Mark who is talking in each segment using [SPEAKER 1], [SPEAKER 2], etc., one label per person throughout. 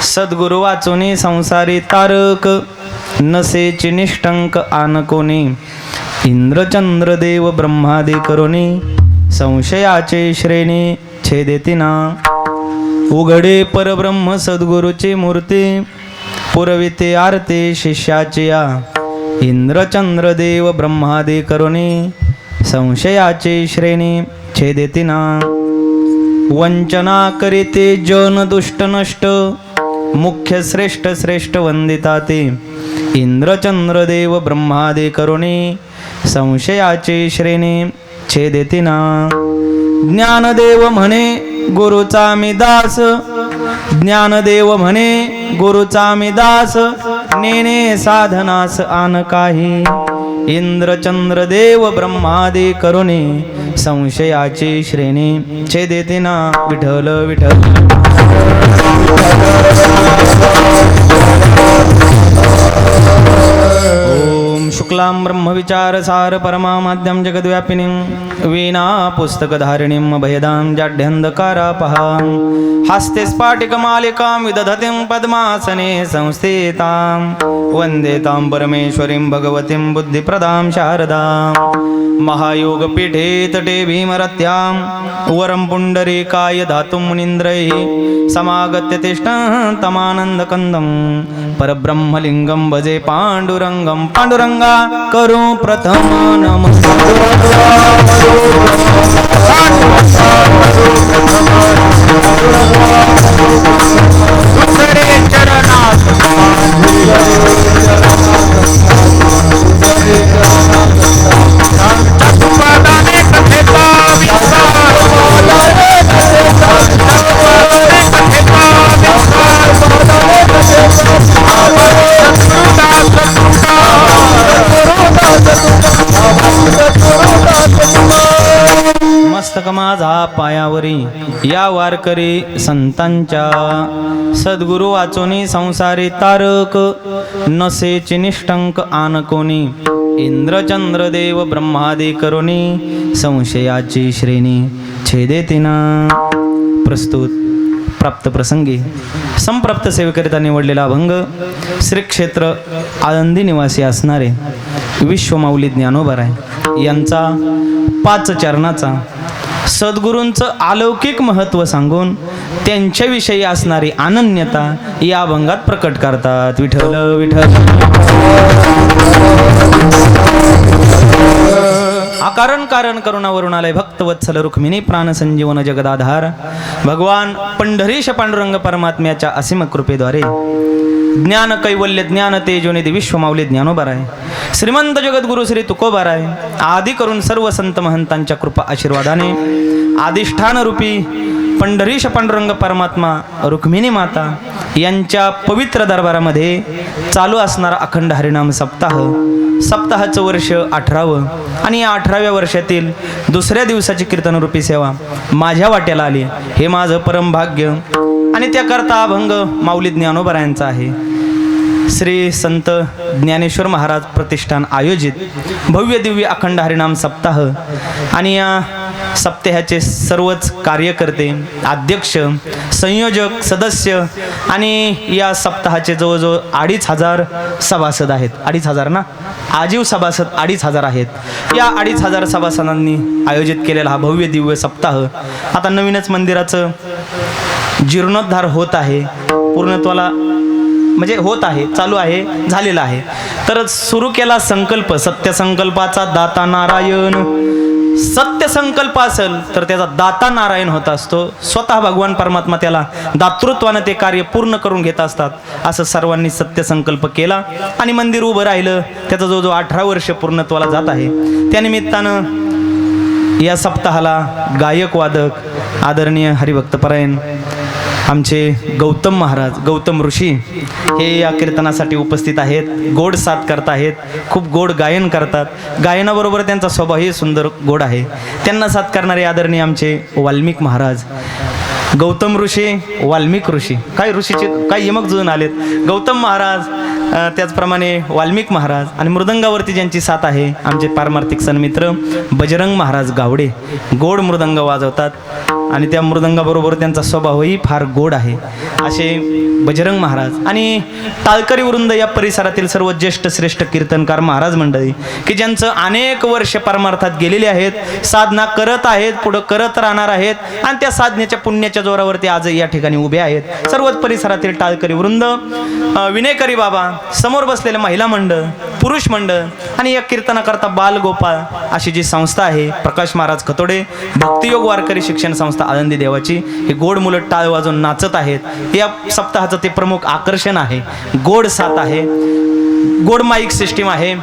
[SPEAKER 1] सद्गुरु वाचुनी संसारी तारक, नसेची निष्ठंक आन कोणी. इंद्रचंद्र देव ब्रह्मादी करुणी, संशयाचे श्रेणी छेदेतिना. उघडे परब्रह्म सद्गुरूची मूर्ती, पुरविते आरती शिष्याची या. इंद्रचंद्र देव ब्रह्मादी करुणी, संशयाची श्रेणी छेदेतिना. वंचना करीते जन दुष्ट नष्ट, मुख्य श्रेष्ठ श्रेष्ठ वंदिता ते. इंद्रचंद्र देव ब्रह्मादी करुणी, संशयाची श्रेणी छेदेतिना. ज्ञानदेव म्हणे गुरुचा मी दास, ज्ञानदेव म्हणे गुरुचा मी दास. नेने साधनास आन काही, इंद्रचंद्र देव ब्रह्मादी करुणी, संशयाची श्रेणी छेदेतिना. विठ्ठल विठ्ठल. ओम शुक्लां ब्रह्मविचार सार परमामाद्यं जगद्व्यापिनीं, वीणा पुस्तकधारिणीं भयदां जाड्यन्धकारापहां. हस्ते स्फाटिकमालिकां विदधतीं पद्मासने संस्थितां. वन्दे तां परमेश्वरीं भगवतीं बुद्धिप्रदां शारदां. महायोगपीठे तटे भीमरत्यां, वरं पुण्डरीकाय धातुं मुनीन्द्रैः. समागत्य तिष्ठं तमानन्दकन्दं, परब्रह्मलिङ्गं भजे पाण्डुरङ्गं. पाण्डुरङ्गा करो प्रथम मस्तक माझा पायावरी, या वारकरी संतांच्या. सद्गुरु वाचुनी संसारी तारक, नसेची निष्ठंक आन कोणी. इंद्रचंद्र देव ब्रह्मादी करुणी, संशयाची श्रेणी छेदेतिना. प्रस्तुत प्राप्त प्रसंगी संप्राप्त सेवेकरिता निवडलेला अभंग श्री क्षेत्र आळंदी निवासी असणारे विश्वमाऊली ज्ञानोबाराय यांचा 5 चरणाचा सद्गुरूंचं अलौकिक महत्त्व सांगून त्यांच्याविषयी असणारी अनन्यता या अभंगात प्रकट करतात. विठ्ठल विठ्ठल. अकारण कारण करुणावरुणालय भक्तवत्सल रुक्मिणी प्राणसंजीवन जगदाधार. भगवान पंढरीश पांडुरंग परमात्म्याच्या असीम कृपेद्वारे ज्ञान कैवल्य ज्ञान तेजोनिधी विश्वमाऊली ज्ञानोबाराय, श्रीमंत जगद्गुरु श्री तुकोबाराय आदी करून सर्व संत महंतांच्या कृपा आशीर्वादाने आदिष्ठान रूपी पंढरीश पांडुरंग परमात्मा रुक्मिणी माता यांच्या पवित्र दरबारामध्ये चालू असणारा अखंड हरिनाम सप्ताह. सप्ताहाचं वर्ष 18वं आणि या 18व्या वर्षातील दुसऱ्या दिवसाची कीर्तनरूपी सेवा माझ्या वाट्याला आली. हे माझं परम भाग्य आणि त्याकरता अभंग माऊली ज्ञानोबारायांचा आहे. श्री संत ज्ञानेश्वर महाराज प्रतिष्ठान आयोजित भव्य दिव्य अखंड हरिनाम सप्ताह आणि या सप्ताहाचे सर्वच कार्यकर्ते, अध्यक्ष, संयोजक, सदस्य आणि या सप्ताहाचे जवळजवळ 2500 सभासद आहेत. 2500 ना, आजीव सभासद 2500 आहेत. या 2500 सभासदांनी आयोजित केलेला हा भव्य दिव्य सप्ताह आता नवीनच मंदिराचं जीर्णोद्धार होत आहे, पूर्णत्वाला म्हणजे होत आहे, चालू आहे, झालेला आहे. तर सुरू केला संकल्प, सत्य संकल्पाचा दाता नारायण. सत्य संकल्प असेल तर त्याचा दाता नारायण होत असतो. स्वतः भगवान परमात्मा त्याला दातृत्वानं ते कार्य पूर्ण करून घेत असतात. असं सर्वांनी सत्य संकल्प केला आणि मंदिर उभं राहिलं. त्याचं जवळजवळ 18 वर्ष पूर्णत्वाला जात आहे. त्यानिमित्तानं या सप्ताहाला गायक वादक आदरणीय हरिभक्तपरायण आमचे गौतम महाराज, गौतम ऋषी हे या कीर्तनासाठी उपस्थित आहेत. गोड साथ करत आहेत, खूप गोड गायन करतात. गायनाबरोबर त्यांचा स्वभावही सुंदर गोड आहे. त्यांना साथ करणारे आदरणीय आमचे वाल्मिक महाराज. गौतम ऋषी, वाल्मिक ऋषी, काय ऋषीचे काय यमक जुळून आलेत. गौतम महाराज त्याचप्रमाणे वाल्मिक महाराज आणि मृदंगावरती ज्यांची साथ आहे आमचे पारमार्थिक सन्मित्र बजरंग महाराज गावडे गोड मृदंग वाजवतात आणि त्या मृदंगाबरोबर त्यांचा स्वभावही फार गोड आहे असे बजरंग महाराज आणि टाळकरी वृंद या परिसरातील सर्व ज्येष्ठ श्रेष्ठ कीर्तनकार महाराज मंडळी की ज्यांचं अनेक वर्ष परमार्थात गेलेले आहेत, साधना करत आहेत, पुढं करत राहणार आहेत आणि त्या साधनेच्या पुण्याच्या जोरावरती आज या ठिकाणी उभे आहेत. सर्वच परिसरातील टाळकरी वृंद, विनयकरी बाबा, समोर बसलेले महिला मंडळ, पुरुष मंडळ आणि या कीर्तनाकरता बालगोपाळ अशी जी संस्था आहे प्रकाश महाराज खतोडे भक्तियोग वारकरी शिक्षण संस्था आळंदी देवाची, हे गोड मुलं टाळ वाजवून नाचत आहेत. या सप्ताहाचं ते प्रमुख आकर्षण आहे. गोड साथ आहे, गोड माईक सिस्टीम आहे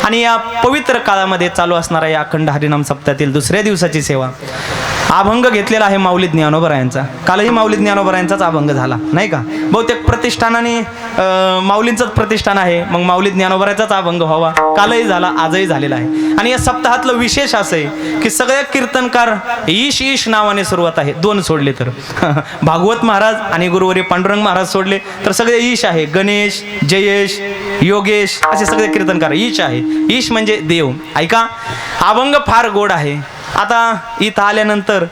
[SPEAKER 1] आणि या पवित्र काळामध्ये चालू असणाऱ्या या अखंड हरिनाम सप्ताहातील दुसऱ्या दिवसाची सेवा अभंग घेतलेला आहे माऊली ज्ञानोबरायांचा. कालही माऊली ज्ञानोबरायांचाच अभंग झाला नाही का. बहुतेक प्रतिष्ठानाने माऊलींचंच प्रतिष्ठान आहे, मग माऊली ज्ञानोबरायांचाच अभंग व्हावा. कालही झाला, आजही झालेला आहे. आणि या सप्ताहातलं विशेष असं आहे की सगळे कीर्तनकार ईश ईश नावाने सुरुवात आहे. दोन सोडले तर भागवत महाराज आणि गुरुवर्य पांडुरंग महाराज सोडले तर सगळे ईश आहे. गणेश, जयेश, योगेश असे सगळे कीर्तनकार ईश आहे. ईश म्हणजे देव. ऐका, अभंग फार गोड आहे. आता इथं आल्यानंतर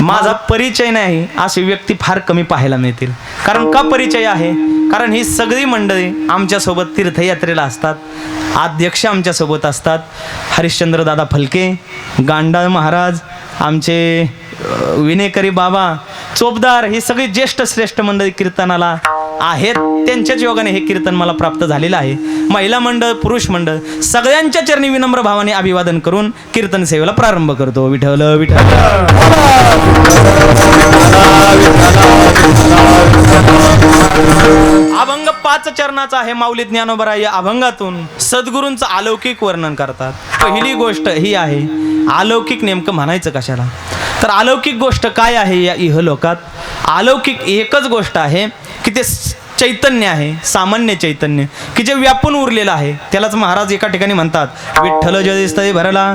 [SPEAKER 1] माझा परिचय नाही अशी व्यक्ती फार कमी पाहायला मिळतील. कारण का परिचय आहे? कारण ही सगळी मंडळी आमच्यासोबत तीर्थयात्रेला असतात. अध्यक्ष आमच्यासोबत असतात. हरिश्चंद्र दादा फलके, गांडाळ महाराज, आमचे विनयकरी बाबा, चोपदार, ही सगळी ज्येष्ठ श्रेष्ठ मंडळी कीर्तनाला आहेत. त्यांच्याच योगाने हे कीर्तन मला प्राप्त झालेलं आहे. महिला मंडळ, पुरुष मंडळ सगळ्यांच्या चरणी विनम्र भावाने अभिवादन करून कीर्तन सेवेला प्रारंभ करतो. विठ्ठल विठ्ठल. अभंग 5 चरणाचा आहे. माऊली ज्ञानोबरा या अभंगातून सद्गुरूंचं अलौकिक वर्णन करतात. पहिली गोष्ट ही आहे, अलौकिक नेमकं म्हणायचं कशाला? तर अलौकिक गोष्ट काय आहे या इहलोकात? अलौकिक एकच गोष्ट आहे की ते चैतन्य आहे, सामान्य चैतन्य की जे व्यापून उरलेलं आहे. त्यालाच महाराज एका ठिकाणी म्हणतात, विठ्ठल जदिस्तळे भरला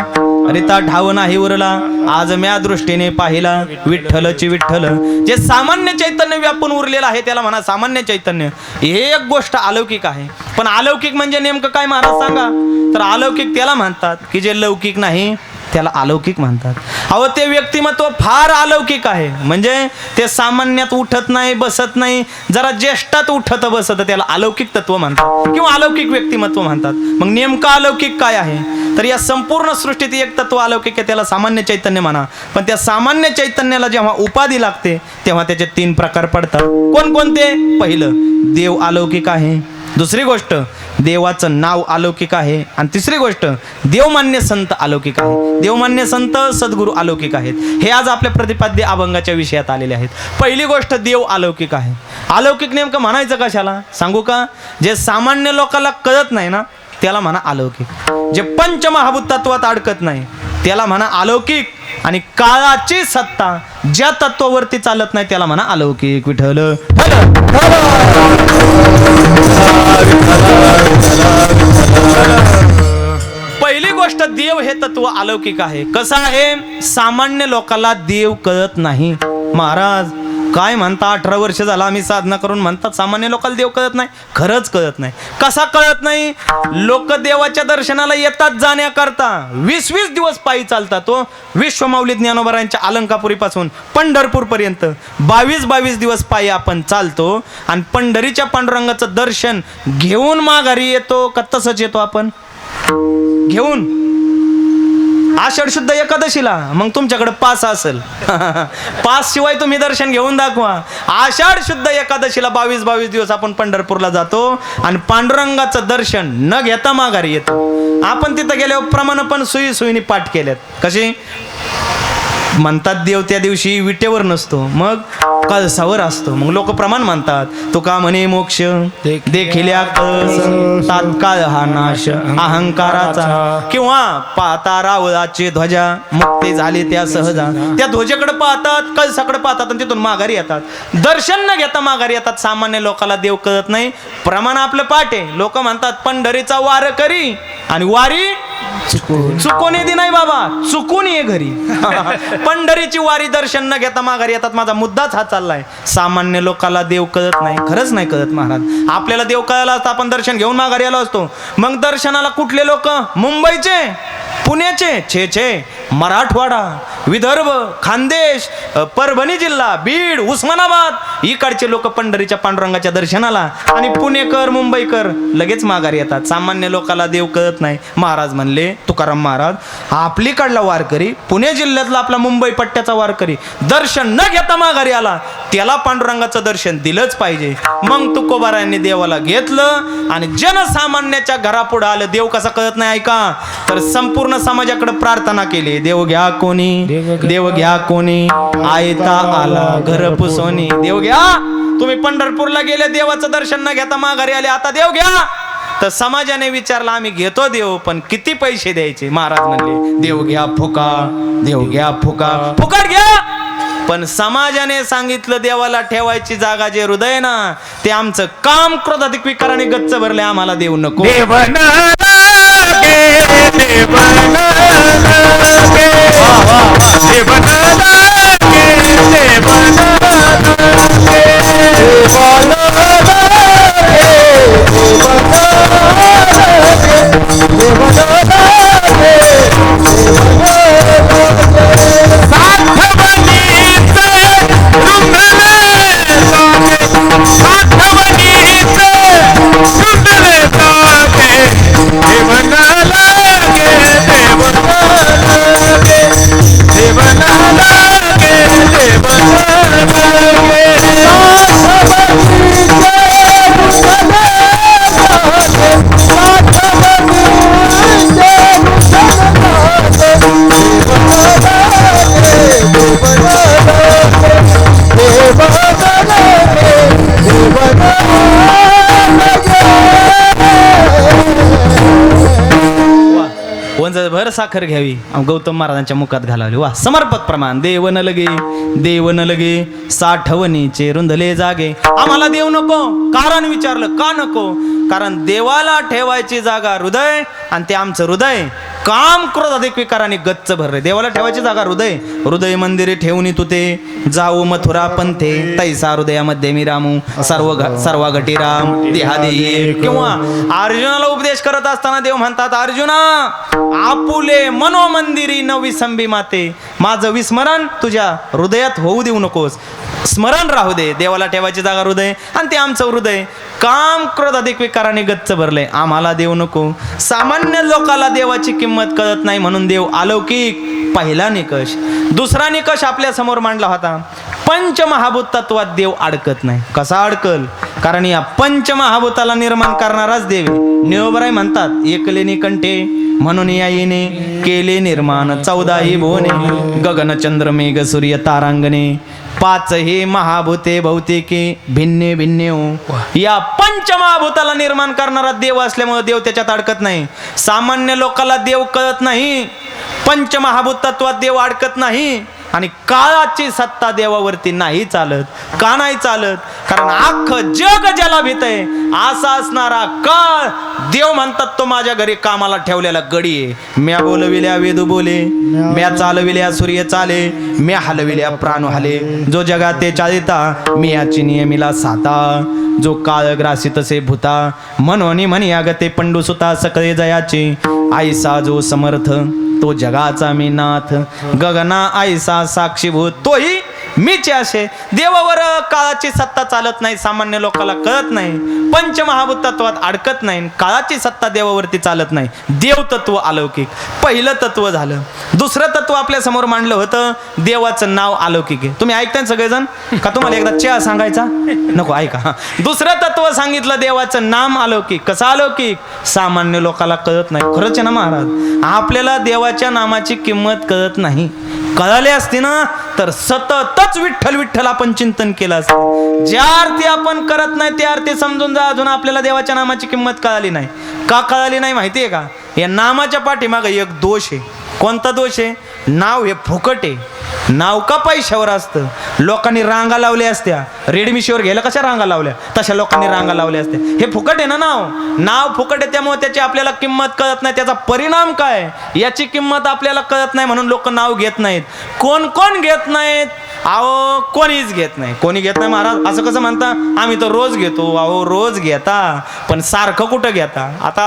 [SPEAKER 1] रिता ठाव नाही उरला, आज म्या दृष्टीने पाहिला विठ्ठलची विठ्ठल. जे सामान्य चैतन्य व्यापून उरलेलं आहे त्याला म्हणा सामान्य चैतन्य. हे एक गोष्ट अलौकिक आहे. पण अलौकिक म्हणजे नेमकं काय महाराज सांगा? तर अलौकिक त्याला म्हणतात की जे लौकिक नाही त्याला अलौकिक म्हणतात. अहो, ते व्यक्तिमत्व फार अलौकिक आहे. म्हणजे ते सामान्यात उठत नाही, बसत नाही, जरा ज्येष्ठात उठत बसत, त्याला अलौकिक तत्व म्हणतात किंवा अलौकिक व्यक्तिमत्व म्हणतात. मग नेमकं अलौकिक काय आहे? तर या संपूर्ण सृष्टीत एक तत्व अलौकिक आहे, त्याला सामान्य चैतन्य म्हणा. पण त्या सामान्य चैतन्याला जेव्हा उपाधी लागते तेव्हा त्याचे 3 प्रकार पडतात. कोणकोणते? पहिलं, देव अलौकिक आहे. दुसरी गोष्ट, देवाचं नाव अलौकिक आहे. आणि तिसरी गोष्ट, देवमान्य संत अलौकिक आहे. देवमान्य संत सद्गुरू अलौकिक आहेत. हे आज आपल्या प्रतिपाद्य अभंगाच्या विषयात आलेले आहेत. पहिली गोष्ट, देव अलौकिक आहे. अलौकिक नेमकं म्हणायचं कशाला सांगू का? जे सामान्य लोकांना कळत नाही ना त्याला म्हणा अलौकिक. जे पंचमहाभूत तत्वात अडकत नाही त्याला म्हणा अलौकिक. आणि काळाची सत्ता ज्या तत्वावरती चालत नाही त्याला म्हणा अलौकिक. विठ्ठल. पहिली गोष्ट, देव हे तत्व अलौकिक आहे. कसं आहे? सामान्य लोकांना देव कळत नाही. महाराज काय म्हणता, 18 वर्ष झाला आम्ही साधना करून म्हणतात सामान्य लोकांना देव कळत नाही. खरंच कळत नाही. कसा कळत नाही? लोक देवाच्या दर्शनाला येतात जाण्याकरता 20-20 दिवस पायी चालतात. तो विश्वमाऊली ज्ञानोबरायांच्या अलंकापुरीपासून पंढरपूर पर्यंत 22-22 दिवस पायी आपण चालतो आणि पंढरीच्या पांडुरंगाचं दर्शन घेऊन माघारी येतो का तसंच येतो आपण घेऊन? आषाढ शुद्ध एकादशीला मग तुमच्याकडे पास असेल, पास शिवाय तुम्ही दर्शन घेऊन दाखवा. आषाढ शुद्ध एकादशीला 22-22 दिवस आपण पंढरपूरला जातो आणि पांडुरंगाचं दर्शन न घेता माघारी येतो. आपण तिथं गेल्यावर प्रमाण पण सुईने पाठ केल्यात. कशी म्हणतात? देव त्या दिवशी विटेवर नसतो, मग कळसावर असतो. मग लोक प्रमाण म्हणतात, तुका म्हणे मोक्ष देखिल्या कळस तात्काळ हा नाश अहंकाराचा, किंवा पाहता रावळाची ध्वजा मुक्ती झाली त्या सहजा. त्या ध्वजेकडे पाहतात, कळसाकडे पाहतात आणि तिथून माघारी येतात. दर्शन न घेता माघारी येतात. सामान्य लोकांना देव कळत नाही. प्रमाण आपलं पाठ आहे. लोक म्हणतात पंढरीचा वार करी आणि वारी चुकून येते नाही बाबा, चुकून ये घरी. पंढरीची वारी दर्शन न घेता माघारी येतात. माझा मुद्दाच हा चाललाय. सामान्य लोकाला देव कळत नाही, खरंच नाही कळत महाराज. आपल्याला देव कळायला असता आपण दर्शन घेऊन माघारी आलो असतो. मग दर्शनाला कुठले लोक? मुंबईचे, पुण्याचे, छे मराठवाडा, विदर्भ, खानदेश, परभणी जिल्हा, बीड, उस्मानाबाद इकडचे लोक पंढरीच्या पांडुरंगाच्या दर्शनाला, आणि पुणेकर, मुंबईकर लगेच माघारी येतात. सामान्य लोकाला देव कळत नाही. महाराज म्हणले, तुकाराम महाराज, आपलीकडला वारकरी, पुणे जिल्ह्यातला आपला मुंबई पट्ट्याचा वारकरी दर्शन न घेता माघारी आला, त्याला पांडुरंगाचं दर्शन दिलंच पाहिजे. मग तुकोबारायांनी देवाला घेतलं आणि जनसामान्याच्या घरापुढे आलं. देव कसा कळत नाही ऐका, तर संपूर्ण समाजाकडे प्रार्थना केली. देव घ्या कोणी, देव घ्या कोणी, आयता आला घर पुसोनी. देव घ्या. तुम्ही पंढरपूरला गेले, देवाचं दर्शन न घेता माघारी आले, आता देव घ्या. तर समाजाने विचारला, आम्ही घेतो देव, पण किती पैसे द्यायचे? महाराज म्हणले, देव घ्या फुका, देव घ्या फुका, फुकट घ्या. पण समाजाने सांगितलं, देवाला ठेवायची जागा जे हृदय ना, ते आमचं काम क्रोधाधिक विकाराने गच्च भरले, आम्हाला देव नको. भर साखर घ्यावी, गौतम महाराजांच्या मुखात घालावली. वा, समर्पक प्रमाण. देव न लगे, देव न लगे, साठवणीचे रुंधले जागे. आम्हाला देव नको. कारण विचारलं, का नको? कारण देवाला ठेवायची जागा हृदय, आणि ते आमचं हृदय काम क्रोधाधिक विकाराने गच्च भरले. देवाला ठेवायची जागा हृदय. हृदय मंदिरे ठेवणी तुते, जाऊ मथुरा पंथे, तैसा हृदयामध्ये मी रामू, सर्व घटी राम देहादेये. किंवा अर्जुनाला उपदेश करत असताना देव म्हणतात, अर्जुना, आपुले मनोमंदिरी न विसंबी माते. माझं विस्मरण तुझ्या हृदयात होऊ देऊ नकोस. स्मरण राहू दे. देवाला ठेवायची जागा हृदय, आणि ते आमचं हृदय काम क्रोधाधिक विकाराने गच्च भरले, आम्हाला देव नको. सामान्य लोकाला देवाची किंमत कळत नाही, म्हणून देव अलौकिक. पहिला निकष. दुसरा निकष आपल्या समोर मांडला होता, पंचमहाभूत तत्वात देव अडकत नाही. कसा अडकल? कारण या पंचमहाभूताला निर्माण करणाराच देव. निळोबराय म्हणतात, एकलेनी कंठे म्हणून या येणे केले निर्माण, 14 भुवने, गगन चंद्र मेघ सूर्य तारांगणे, 5 हे महाभूते भौतिके भिन्ने भिन्ने हो. या पंचमहाभूताला निर्माण करणारा देव असल्यामुळे देव त्याच्यात अडकत नाही. सामान्य लोकाला देव कळत नाही, पंचमहाभूत तत्वात देव अडकत नाही, आणि काळाची सत्ता देवावरती नाही चालत. का नाही चालत? कारण अख्खं जग ज्याला भीतय असा असणारा काळ, देव म्हणतात तो माझ्या घरी कामाला ठेवलेला गडी आहे. म्या बोलविल्या वेदू बोले, म्या चालविल्या सूर्य चाले, म्या हलविल्या प्राण हले, जो जगाते चालिता मी याची नियमिला साता, जो काळ ग्रासी तसे भूता, म्हणून म्हणी आगते पंडुसुता सकळे जयाचे, आईसा जो समर्थ तो जगाचा मी नाथ, गगना आईसा साक्षीभूत तोही मीच असे. देवावर काळाची सत्ता चालत नाही, सामान्य लोकाला कळत नाही. पंचमहाभूत तत्वात अडकत नाही, काळाची सत्ता देवावरती चालत नाही. देव तत्व अलौकिक पहिलं तत्व झालं. दुसरं तत्व आपल्या समोर मांडलं होतं, देवाचं नाव अलौकिक आहे. तुम्ही ऐकताय सगळेजण का? तुम्हाला एकदा चहा सांगायचा नको? ऐका. दुसरं तत्व सांगितलं, देवाचं नाम अलौकिक. कसं अलौकिक? सामान्य लोकाला कळत नाही. खरंच आहे ना महाराज? आपल्याला देवाच्या नामाची किंमत कळत नाही. कळाले असते ना तर सततच विठ्ठल विठ्ठल आपण चिंतन केलं असतं. ज्या आरती आपण करत नाही त्या आरती समजून जा, अजून आपल्याला देवाच्या नामाची किंमत कळाली नाही. का कळाली नाही माहितीये का? या नामाच्या पाठीमागे एक दोष आहे. कोणता दोष आहे? नाव हे फुकट आहे. नाव का पैशावर असतं? लोकांनी रांगा लावल्या असत्या, रेडमिशीवर घ्यायला कशा रांगा लावल्या तशा लोकांनी रांगा लावल्या असत्या. हे फुकट आहे ना नाव. नाव फुकट आहे त्यामुळे त्याची आपल्याला किंमत कळत नाही. त्याचा परिणाम काय याची किंमत आपल्याला कळत नाही म्हणून लोक नाव घेत नाहीत. कोण कोण घेत नाहीत? अहो कोणीच घेत नाही. कोणी घेत नाही महाराज असं कसं म्हणता? आम्ही तर रोज घेतो. अहो रोज घेता पण सारखं कुठं घेता? आता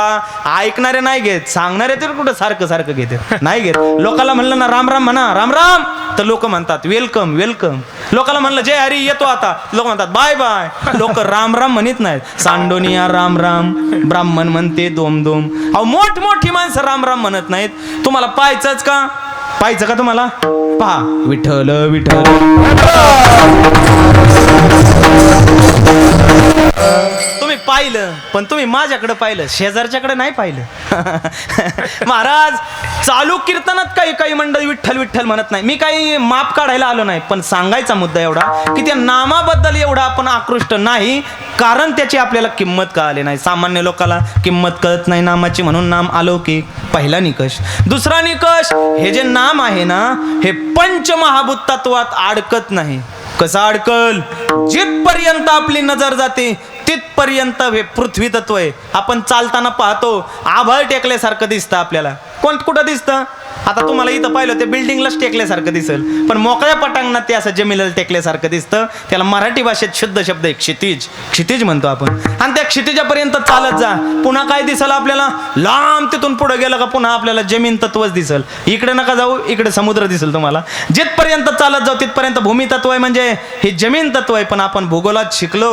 [SPEAKER 1] ऐकणारे नाही घेत, सांगणारे तर कुठं सारखं सारखं घेते? नाही घेत. लोकांना म्हणलं ना राम राम म्हणा, राम राम, तर लोक म्हणतात वेलकम वेलकम. लोकांना म्हणलं जय हरी येतो आता, लोक म्हणतात बाय बाय. लोक राम राम म्हणत नाहीत. सांडोनिया राम राम, ब्राह्मण म्हणते दोम दोम. अहो मोठी माणसं राम राम म्हणत नाहीत. तुम्हाला पाहायचंच का? पाहायचं का तुम्हाला? पहा विठ्ठल विठ्ठल. तुम्ही पाहिलं पण तुम्ही माझ्याकडे पाहिलं, शेजारच्याकडे नाही पाहिलं. महाराज चालू कीर्तनात काही काही मंडळी विठ्ठल विठ्ठल म्हणत नाही. मी काही माप काढायला आलो नाही, पण सांगायचा मुद्दा एवढा की त्या नामाबद्दल एवढा आपण आकृष्ट नाही, कारण त्याची आपल्याला किंमत कळाली नाही. सामान्य लोकांना किंमत कळत नाही नामाची म्हणून नाम अलौकिक, पहिला निकष. दुसरा निकष, हे जे नाम आहे ना हे पंचमहाभूत तत्वात अडकत नाही. कसं अडकल? जिथपर्यंत आपली नजर जाते तिथपर्यंत हे पृथ्वी तत्व आहे. आपण चालताना पाहतो आभाळ टेकल्यासारखं दिसतं आपल्याला. कुठं दिसतं? आता तुम्हाला इथं पाहिलं ते बिल्डिंगलाच टेकल्यासारखं दिसेल, पण मोकळ्या पटांगणात ते असं जमिनीला टेकल्यासारखं दिसतं. त्याला मराठी भाषेत शुद्ध शब्द आहे क्षितिज. क्षितिज म्हणतो आपण. आणि त्या क्षितिजापर्यंत चालत जा, पुन्हा काय दिसेल आपल्याला? लांब तिथून पुढे गेलं का पुन्हा आपल्याला जमीन तत्वच दिसेल. इकडे नका जाऊ, इकडे समुद्र दिसेल तुम्हाला. जिथपर्यंत चालत जाऊ तिथपर्यंत भूमी तत्व आहे, म्हणजे हे जमीन तत्व आहे. पण आपण भूगोलात शिकलो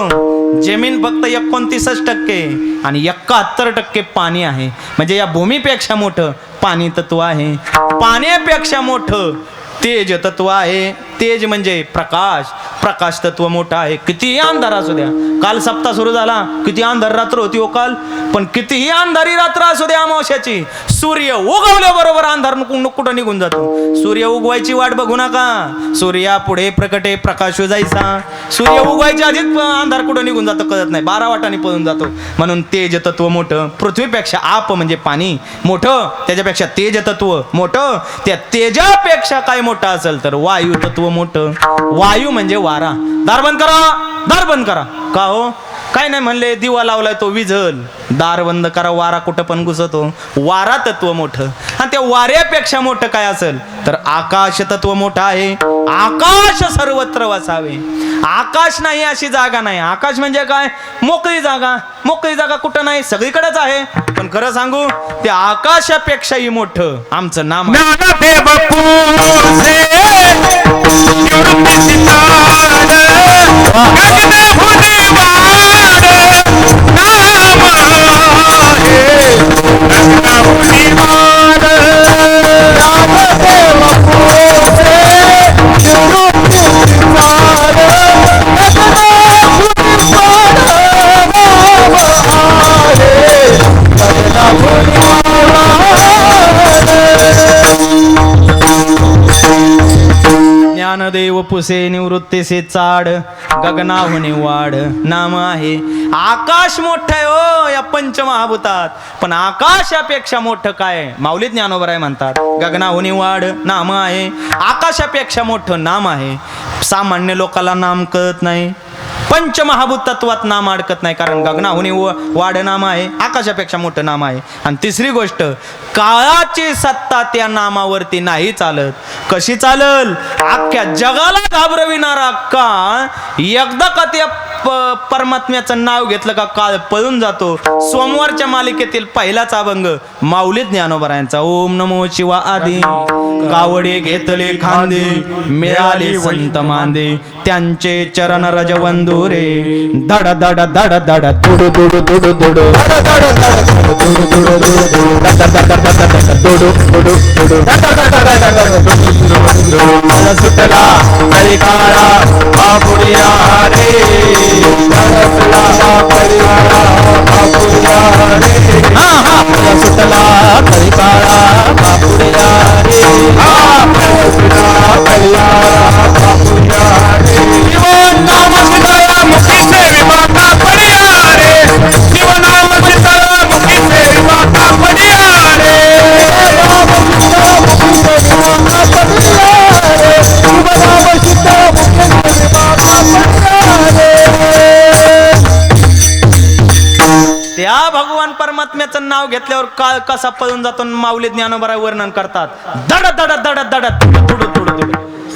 [SPEAKER 1] जमीन फक्त 29% आणि 71% पाणी आहे. म्हणजे या भूमीपेक्षा मोठं पाणी तत्व आहे. पाण्यापेक्षा मोठं तेज तत्व आहे. तेज म्हणजे प्रकाश. प्रकाश तत्व मोठं आहे. कितीही अंधार असू द्या, काल सप्ताह सुरू झाला, किती अंधार रात्र होती हो काल, पण कितीही अंधारी रात्र असू द्या अमावस्याची, सूर्य उगवल्याबरोबर अंधार कुठं निघून जातो. सूर्य उगवायची वाट बघू नका. सूर्या पुढे प्रकटे प्रकाश जायचा. सूर्य उगवायच्या आधीच अंधार कुठं निघून जातो कळत नाही, 12 वाटांनी पळून जातो. म्हणून तेज तत्व मोठं. पृथ्वीपेक्षा आप म्हणजे पाणी मोठं, त्याच्यापेक्षा तेज तत्व मोठं. त्या तेजापेक्षा काय मोठं असेल तर वायू तत्व मोठं. वायू म्हणजे वारा. दार बंद करा, दार बंद करा. का हो? काय नाही म्हणले, दिवा लावलाय तो विझल. दार बंद करा, वारा कुठं पण घुसतो. वारा तत्व मोठं. आणि त्या वाऱ्यापेक्षा मोठं काय असेल तर आकाश तत्व मोठं आहे. आकाश सर्वत्र वसावे. आकाश नाही अशी जागा नाही. आकाश म्हणजे काय? मोकळी जागा. मोकळी जागा कुठं नाही, सगळीकडेच आहे. पण खरं सांगू, त्या आकाशापेक्षाही मोठं आमचं नाम ज्ञानदेव पुसे निवृत्तीसे चाड, गगनाहुनी वाढ नाम आहे. आकाश मोठं आहे हो या पंचमहाभूतात, पण आकाशापेक्षा मोठं काय? माऊली ज्ञानोबराय म्हणतात गगनाहुनी वाढ नाम आहे. आकाशापेक्षा मोठं नाम आहे. सामान्य लोकांना नाम कळत नाही. पंचमहाभूत तत्वात नाम अडकत नाही, कारण गगनाहुनी वाढ नाम आहे, आकाशापेक्षा मोठं नाम आहे. आणि तिसरी गोष्ट, काळाची सत्ता त्या नामावरती नाही चालत. कशी चालल? अख्ख्या जगाला घाबरविणारा काळ एकदा का त्या परमात्म्याचं नाव घेतलं का काळ पळून जातो. सोमवारच्या मालिकेतील पहिलाच अभंग माऊली ज्ञानोबरायांचा. ओम नमो शिवा आदी कावडे घेतले खांदे, मिळाले संत मांदे, त्यांचे चरण रजवंदू रे. धड धड धड धड तुडू तुडू तुडू तुडू सुटला हरी काळा बापुरिया रे. सुटला हरी काळा बापुरिया रे. भगवान परमात्म्याचं नाव घेतल्यावर काळ कसा पळून जातो माऊली ज्ञानोबा वर्णन करतात. दड दड दड दड तुडू तुडू तुडू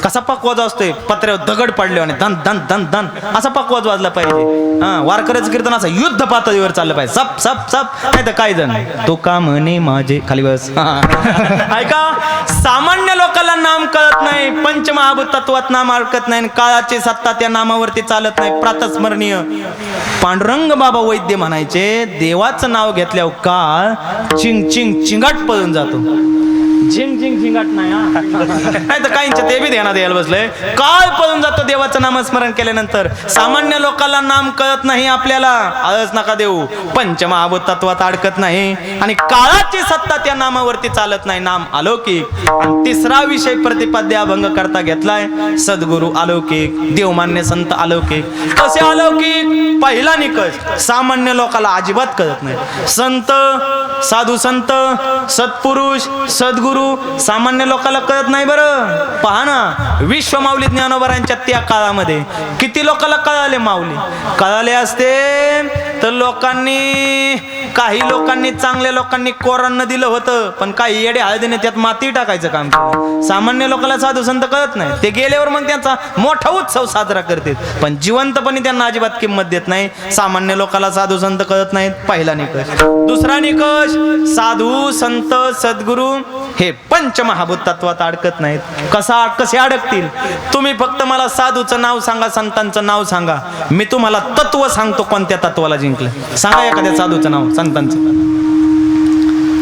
[SPEAKER 1] कसा पकवाज असतोय पत्र्यावर दगड पडले आणि धन धन धन धन असा पकवाज वाजला पाहिजे. वारकऱ्याचं कीर्तन असं युद्ध पातळीवर चाललं पाहिजे. सप सप सप नाही तर काय जण तो का म्हणे माझे खाली बस. ऐका, सामान्य लोकांना नाम कळत नाही, पंचमहाभूत तत्वात नाम अडकत नाही, काळाची सत्ता त्या नामावरती चालत नाही. प्रातस्मरणीय पांडुरंग बाबा वैद्य म्हणायचे, देवाचं नाव घेतल्यावर काळ चिंग चिंग चिंगाट पळून जातो. झिंग झिंग झिंगाट नाही तर काहींच्या ते बी ध्यानात यायला बसलंय. काळ पळून जातो देवाचं नामस्मरण केल्यानंतर. सामान्य लोकांना नाम कळत नाही. आपल्याला आळस नका देऊ, पंचमहाभूत तत्वात अडकत नाही आणि काळाची सत्ता त्या नामावरती चालत नाही. नाम अलौकिक. आणि तिसरा विषय प्रतिपाद्य अभंग करता घेतलाय, सद्गुरु अलौकिक, देवमान्य संत अलौकिक. कसे अलौकिक? पहिला निकष, सामान्य लोकांना अजिबात कळत नाही. संत, साधू संत, सत्पुरुष, सद्गुरु सामान्य लोकांना कळत नाही. बरं पहा ना, विश्व माऊली ज्ञानोबरांच्या त्या काळामध्ये किती लोकांना कळाले माऊली. कळाले असते तर काही लोकांनी चांगल्या लोकांनी कोरांना दिलं होतं, पण काही येडे हळदीने त्यात माती टाकायचं काम केलं. सामान्य लोकांना साधू संत कळत नाही. ते गेल्यावर मग त्यांचा मोठा उत्सव साजरा करतात, पण जिवंतपणे त्यांना अजिबात किंमत देत नाही. सामान्य लोकांना साधू संत कळत नाहीत. पहिला निकष. दुसरा निकष, साधू संत सद्गुरु हे पंचमहाभूत तत्वात अडकत नाहीत. कसे अडकतील? तुम्ही फक्त मला साधूचं नाव सांगा, संतांचं नाव सांगा, मी तुम्हाला तत्व सांगतो कोणत्या तत्वाला जिंकलं. सांगा एखाद्या साधूचं नाव, संतांचं.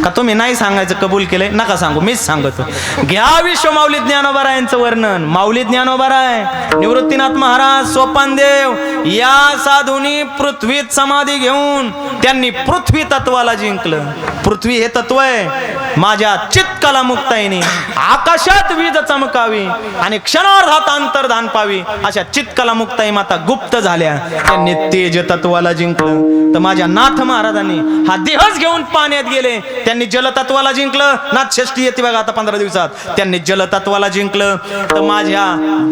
[SPEAKER 1] का तुम्ही नाही सांगायचं कबूल केलंय? नका सांगू, मीच सांगतो. घ्या विश्व माऊली ज्ञानोबारायांचं वर्णन. माऊली ज्ञानोबाराय, निवृत्तीनाथ महाराज, सोपानदेव या साधूंनी पृथ्वीत समाधी घेऊन त्यांनी पृथ्वी तत्वाला जिंकलं. पृथ्वी हे तत्व आहे. माझ्या चित्तकला मुक्ताईने आकाशात वीज चमकावी आणि क्षणार्धात अंतर्धान पावी अशा चित्तकला मुक्ताई माता गुप्त झाल्या. त्यांनी तेज तत्वाला जिंकलं. तर माझ्या नाथ महाराजांनी हा देहच घेऊन पाण्यात गेले, त्यांनी जलतत्वाला जिंकलं. नाथ षष्ठी येते बघा आता 15 दिवसात, त्यांनी जलतत्वाला जिंकलं. तर माझ्या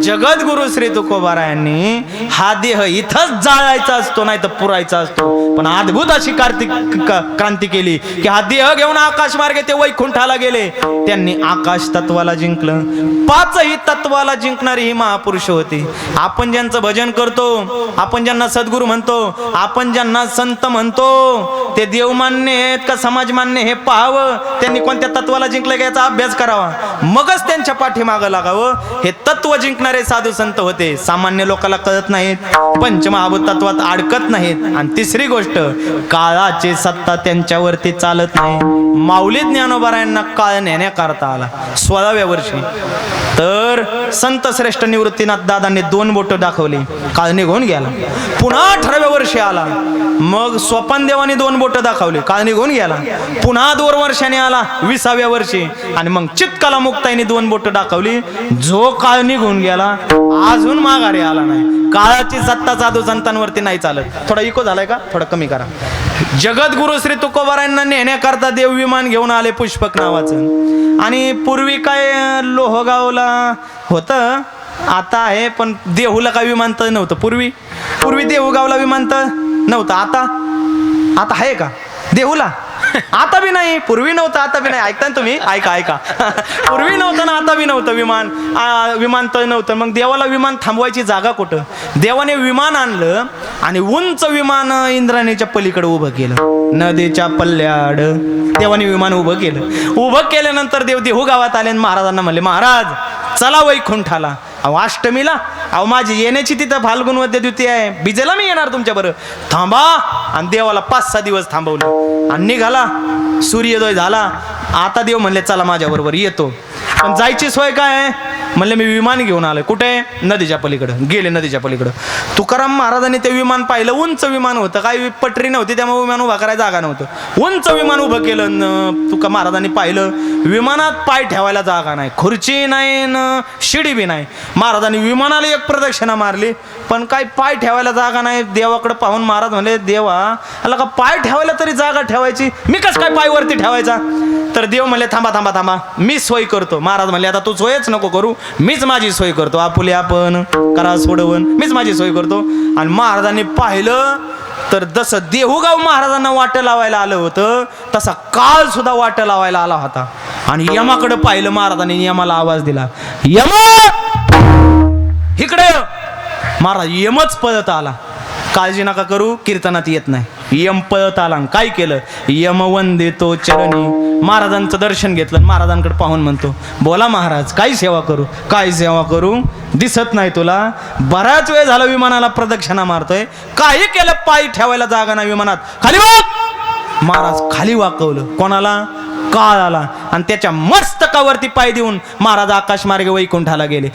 [SPEAKER 1] जगद्गुरु श्री तुकोबारायांनी हा देह इथंच जाळायचा असतो, नाही तर पुरायचा असतो, पण अद्भुत अशी क्रांती केली की हा देह घेऊन आकाश मार्गे ते वैकुंठाला गेले. त्यांनी आकाश तत्वाला जिंकलं. पाचही तत्वाला जिंकणारी ही महापुरुष होती. आपण ज्यांचं भजन करतो, आपण ज्यांना सद्गुरू म्हणतो, आपण ज्यांना संत म्हणतो, ते देवमान्य आहेत का समाजमान्य हे पाहावं. त्यांनी कोणत्या तत्वाला जिंकलं का याचा अभ्यास करावा, मगच त्यांच्या पाठीमागं लागावं. हे तत्व जिंकणारे साधू संत होते. सामान्य लोकांना कळत नाहीत, पंचमहाभूत तत्वात अडकत नाहीत. आणि तिसरी गोष्ट, काळाची सत्ता त्यांच्यावरती चालत नाही. माऊली ज्ञानोबारायांना काळ नेण्याकरता आला 16व्या वर्षी. तर संत श्रेष्ठ निवृत्तीनाथ दादांनी 2 बोटं दाखवली, काळ निघून गेला. पुन्हा 18व्या वर्षी आला, मग स्वपनदेवाने 2 बोटं दाखवली, काळ निघून गेला. पुन्हा 2 वर्षांनी आला 20व्या वर्षी, आणि मग चित्तकला मुक्ताईने 2 बोटं दाखवली. जो काळ निघून गेला अजून माघारी आला नाही. काळाची सत्ता साधू संतांवरती नाही चालत. थोडा इको झालाय का? थोडा कमी करा. जगद्गुरु श्री तुकोबारायांना नेण्याकरता देव विमान घेऊन आले पुष्पक नावाचं. आणि पूर्वी काय लोहगावला होतं, आता आहे, पण देहूला काय विमानतळ नव्हतं. पूर्वी देहूगावला विमानतळ नव्हतं. आता आहे का देहूला? आता बी नाही, पूर्वी नव्हतं, आता बी नाही. ऐकता ना तुम्ही? ऐका. पूर्वी नव्हतं ना, आता बी नव्हतं विमानतळ नव्हतं. मग देवाला विमान थांबवायची जागा कुठं? देवाने विमान आणलं आणि उंच विमान इंद्राणीच्या पलीकडे उभं केलं, नदीच्या पल्ल्याड देवाने विमान उभं केलं. उभं केल्यानंतर देव देहू गावात आले आणि महाराजांना म्हणले, महाराज चला वैकुंठाला. अहो अष्टमीला, अहो माझी येण्याची तिथं फाल्गुन वद्य द्वितीय आहे, बिजेला मी येणार तुमच्या बरोबर, थांबा. आणि देवाला 5-6 दिवस थांबवलं आणि निघाला. सूर्योदय झाला. आता देव म्हणले चला माझ्या बरोबर येतो. पण जायची सोय काय आहे? म्हणले मी विमान घेऊन आलोय. कुठे? नदीच्या पलीकडं. गेले नदीच्या पलीकडं. तुकाराम महाराजांनी ते विमान पाहिलं. उंच विमान होतं, काही पटरी नव्हती, त्यामुळे विमान उभा करायला जागा नव्हतं. उंच विमान उभं केलं. तुका महाराजांनी पाहिलं, विमानात पाय ठेवायला जागा नाही, खुर्ची नाही न शिडी बी नाही. महाराजांनी विमानाला एक प्रदक्षिणा मारली, पण काय पाय ठेवायला जागा नाही. देवाकडे पाहून महाराज म्हणले, देवा आला का पाय ठेवायला तरी जागा ठेवायची, मी कसं काय पाय वरती ठेवायचा? तर देव म्हणले थांबा, मी सोय करतो. महाराज म्हणले आता तू सोयच नको करू, मीच माझी सोय करतो. आपुले आपण करा सोडवून, मीच माझी सोय करतो. आणि महाराजांनी पाहिलं तर जसं देहुगाव महाराजांना वाट लावायला आलं होतं तसा काळ सुद्धा वाट लावायला आला होता. आणि यमाकडे पाहिलं महाराजांनी, यमाला आवाज दिला, यमा इकडे. महाराज यमच पळत आला. काळजी नका करू, कीर्तनात येत नाही. यम पळत आला, काय केलं, यम वंदितो चरणी. महाराजांचं दर्शन घेतलं, महाराजांकडे पाहून म्हणतो, बोला महाराज काय सेवा करू. काय सेवा करू, दिसत नाही तुला, बराच वेळ झाला विमानाला प्रदक्षिणा मारतोय, काही केलं पाय ठेवायला जागा नाही विमानात, खाली वाक. महाराज खाली वाकवलं. कोणाला, काळ आला. आणि त्याच्या मस्तकावरती पाय देऊन महाराज आकाश मार्गे वैकुंठाला गेले.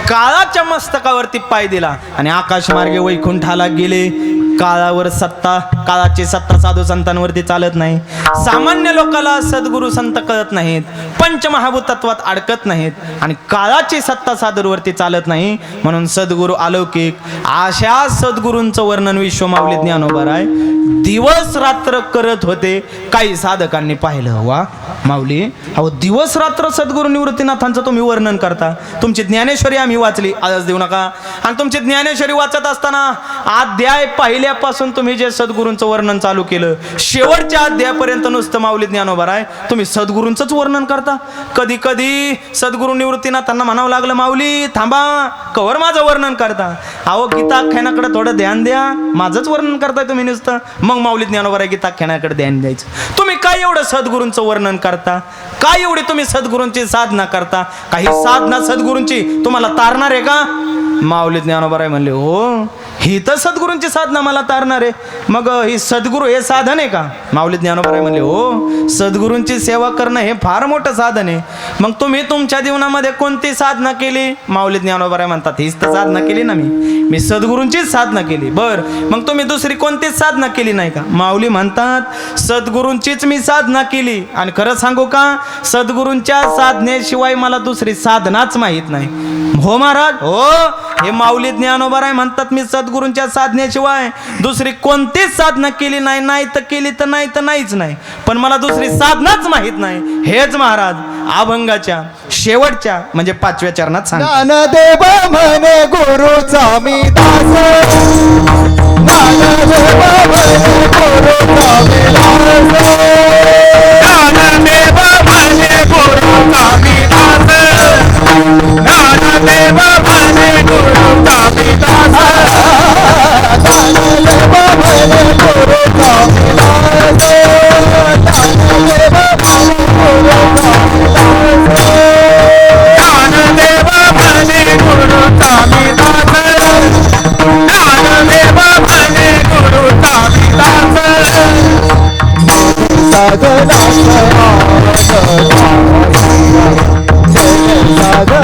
[SPEAKER 1] काळाच्या मस्तकावरती पाय दिला आणि आकाश मार्गे वैकुंठाला गेले. काळावर सत्ता, काळाची सत्ता साधू संतांवरती चालत नाही. सामान्य लोकाला सद्गुरू संत कळत नाहीत, पंचमहाभूतत्वात अडकत नाहीत आणि काळाची सत्ता साधूवरती चालत नाही. म्हणून सद्गुरू अलौकिक, अशा सद्गुरूंचं वर्णन विश्वमाऊली ज्ञानोबा राय दिवस रात्र करत होते. काही साधकांनी पाहिलं, वा माऊली, अहो दिवस रात्र सद्गुरू निवृत्तीनाथांचं तुम्ही वर्णन करता. तुमची ज्ञानेश्वरी आम्ही वाचली, आळस देऊ नका. आणि तुमची ज्ञानेश्वरी वाचत असताना अध्याय पहिल्यापासून तुम्ही जे सद्गुरूंचं वर्णन चालू केलं, शेवटच्या अध्यायापर्यंत नुसतं माऊली ज्ञानोबा राय तुम्ही सद्गुरूंचंच वर्णन करता. कधी कधी सद्गुरू निवृत्तीनाथांना म्हणावं लागलं, माऊली थांबा, कवर माझं वर्णन करता. अहो गीताख्यानाकडे थोडं ध्यान द्या, माझंच वर्णन करताय तुम्ही नुसतं. मग माऊली ज्ञानोबा राय गीताख्यानाकडे ध्यान द्यायचं. तुम्ही काय एवढं सद्गुरूंचं वर्णन करता, काय एवढी तुम्ही सद्गुरूंची साधना करता. काही साधना सद्गुरूंची तुम्हाला तारणार आहे का. माऊली ज्ञानोबा राय म्हणले, हो ही तर सद्गुरूंची साधना मला तारणार आहे. मग ही सद्गुरू हे साधन आहे का. माऊली ज्ञानोबा राय म्हणले, हो सद्गुरूंची सेवा करणं हे फार मोठं साधन आहे. मग तुम्ही तुमच्या जीवनामध्ये कोणती साधना केली. माऊली ज्ञानोबा राय म्हणतात, हीच तर साधना केली ना, मी सद्गुरूंचीच साधना केली. बर मग तुम्ही दुसरी कोणतीच साधना केली नाही का. माऊली म्हणतात, सद्गुरूंचीच मी साधना केली. आणि खरं सांगू का, सद्गुरूंच्या साधनेशिवाय मला दुसरी साधनाच माहीत नाही. हो महाराज, हो हे माऊली ज्ञानोबा राय म्हणतात, मी सद्गुरूंच्या साधनेशिवाय दुसरी कोणतीच साधना केली नाही. नाही तर केली तर नाही तर नाहीच नाही, पण मला दुसरी साधनाच माहीत नाही. हेच महाराज अभंगाच्या शेवटच्या म्हणजे 5व्या चरणात सांगतात.
[SPEAKER 2] ज्ञानदेव म्हणे गुरुचा मी दास, ज्ञानदेव म्हणे गुरुचा मी दास, ज्ञानदेव म्हणे गुरुचा मी दास, ज्ञानदेव म्हणे गुरुचा मी दास, ज्ञानदेव म्हणे गुरुचा मी दास, ज्ञानदेव म्हणे गुरुचा मी दास, ज्ञानदेव म्हणे गुरुचा मी दास, ज्ञानदेव म्हणे गुरुचा मी दास, साधना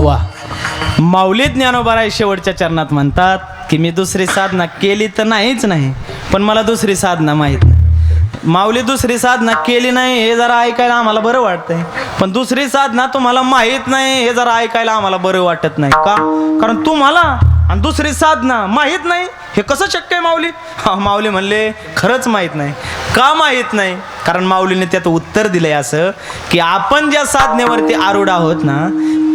[SPEAKER 1] वा माऊली ज्ञानोबाराय शेवटच्या चरणात म्हणतात की मी दुसरी साधना केली तर नाहीच नाही, पण मला दुसरी साधना माहीत नाही. माऊली दुसरी साधना केली नाही हे जरा ऐकायला आम्हाला बरं वाटतंय, पण दुसरी साधना तुम्हाला माहीत नाही हे जरा ऐकायला आम्हाला बरं वाटत नाही. का? कारण तुम्हाला आणि दुसरी साधना माहीत नाही हे कसं शक्य आहे माऊली? हा, माऊली म्हणले खरंच माहीत नाही. का माहीत नाही? कारण माऊलीने त्यात उत्तर दिलंय असं की आपण ज्या साधनेवरती आरूढ आहोत ना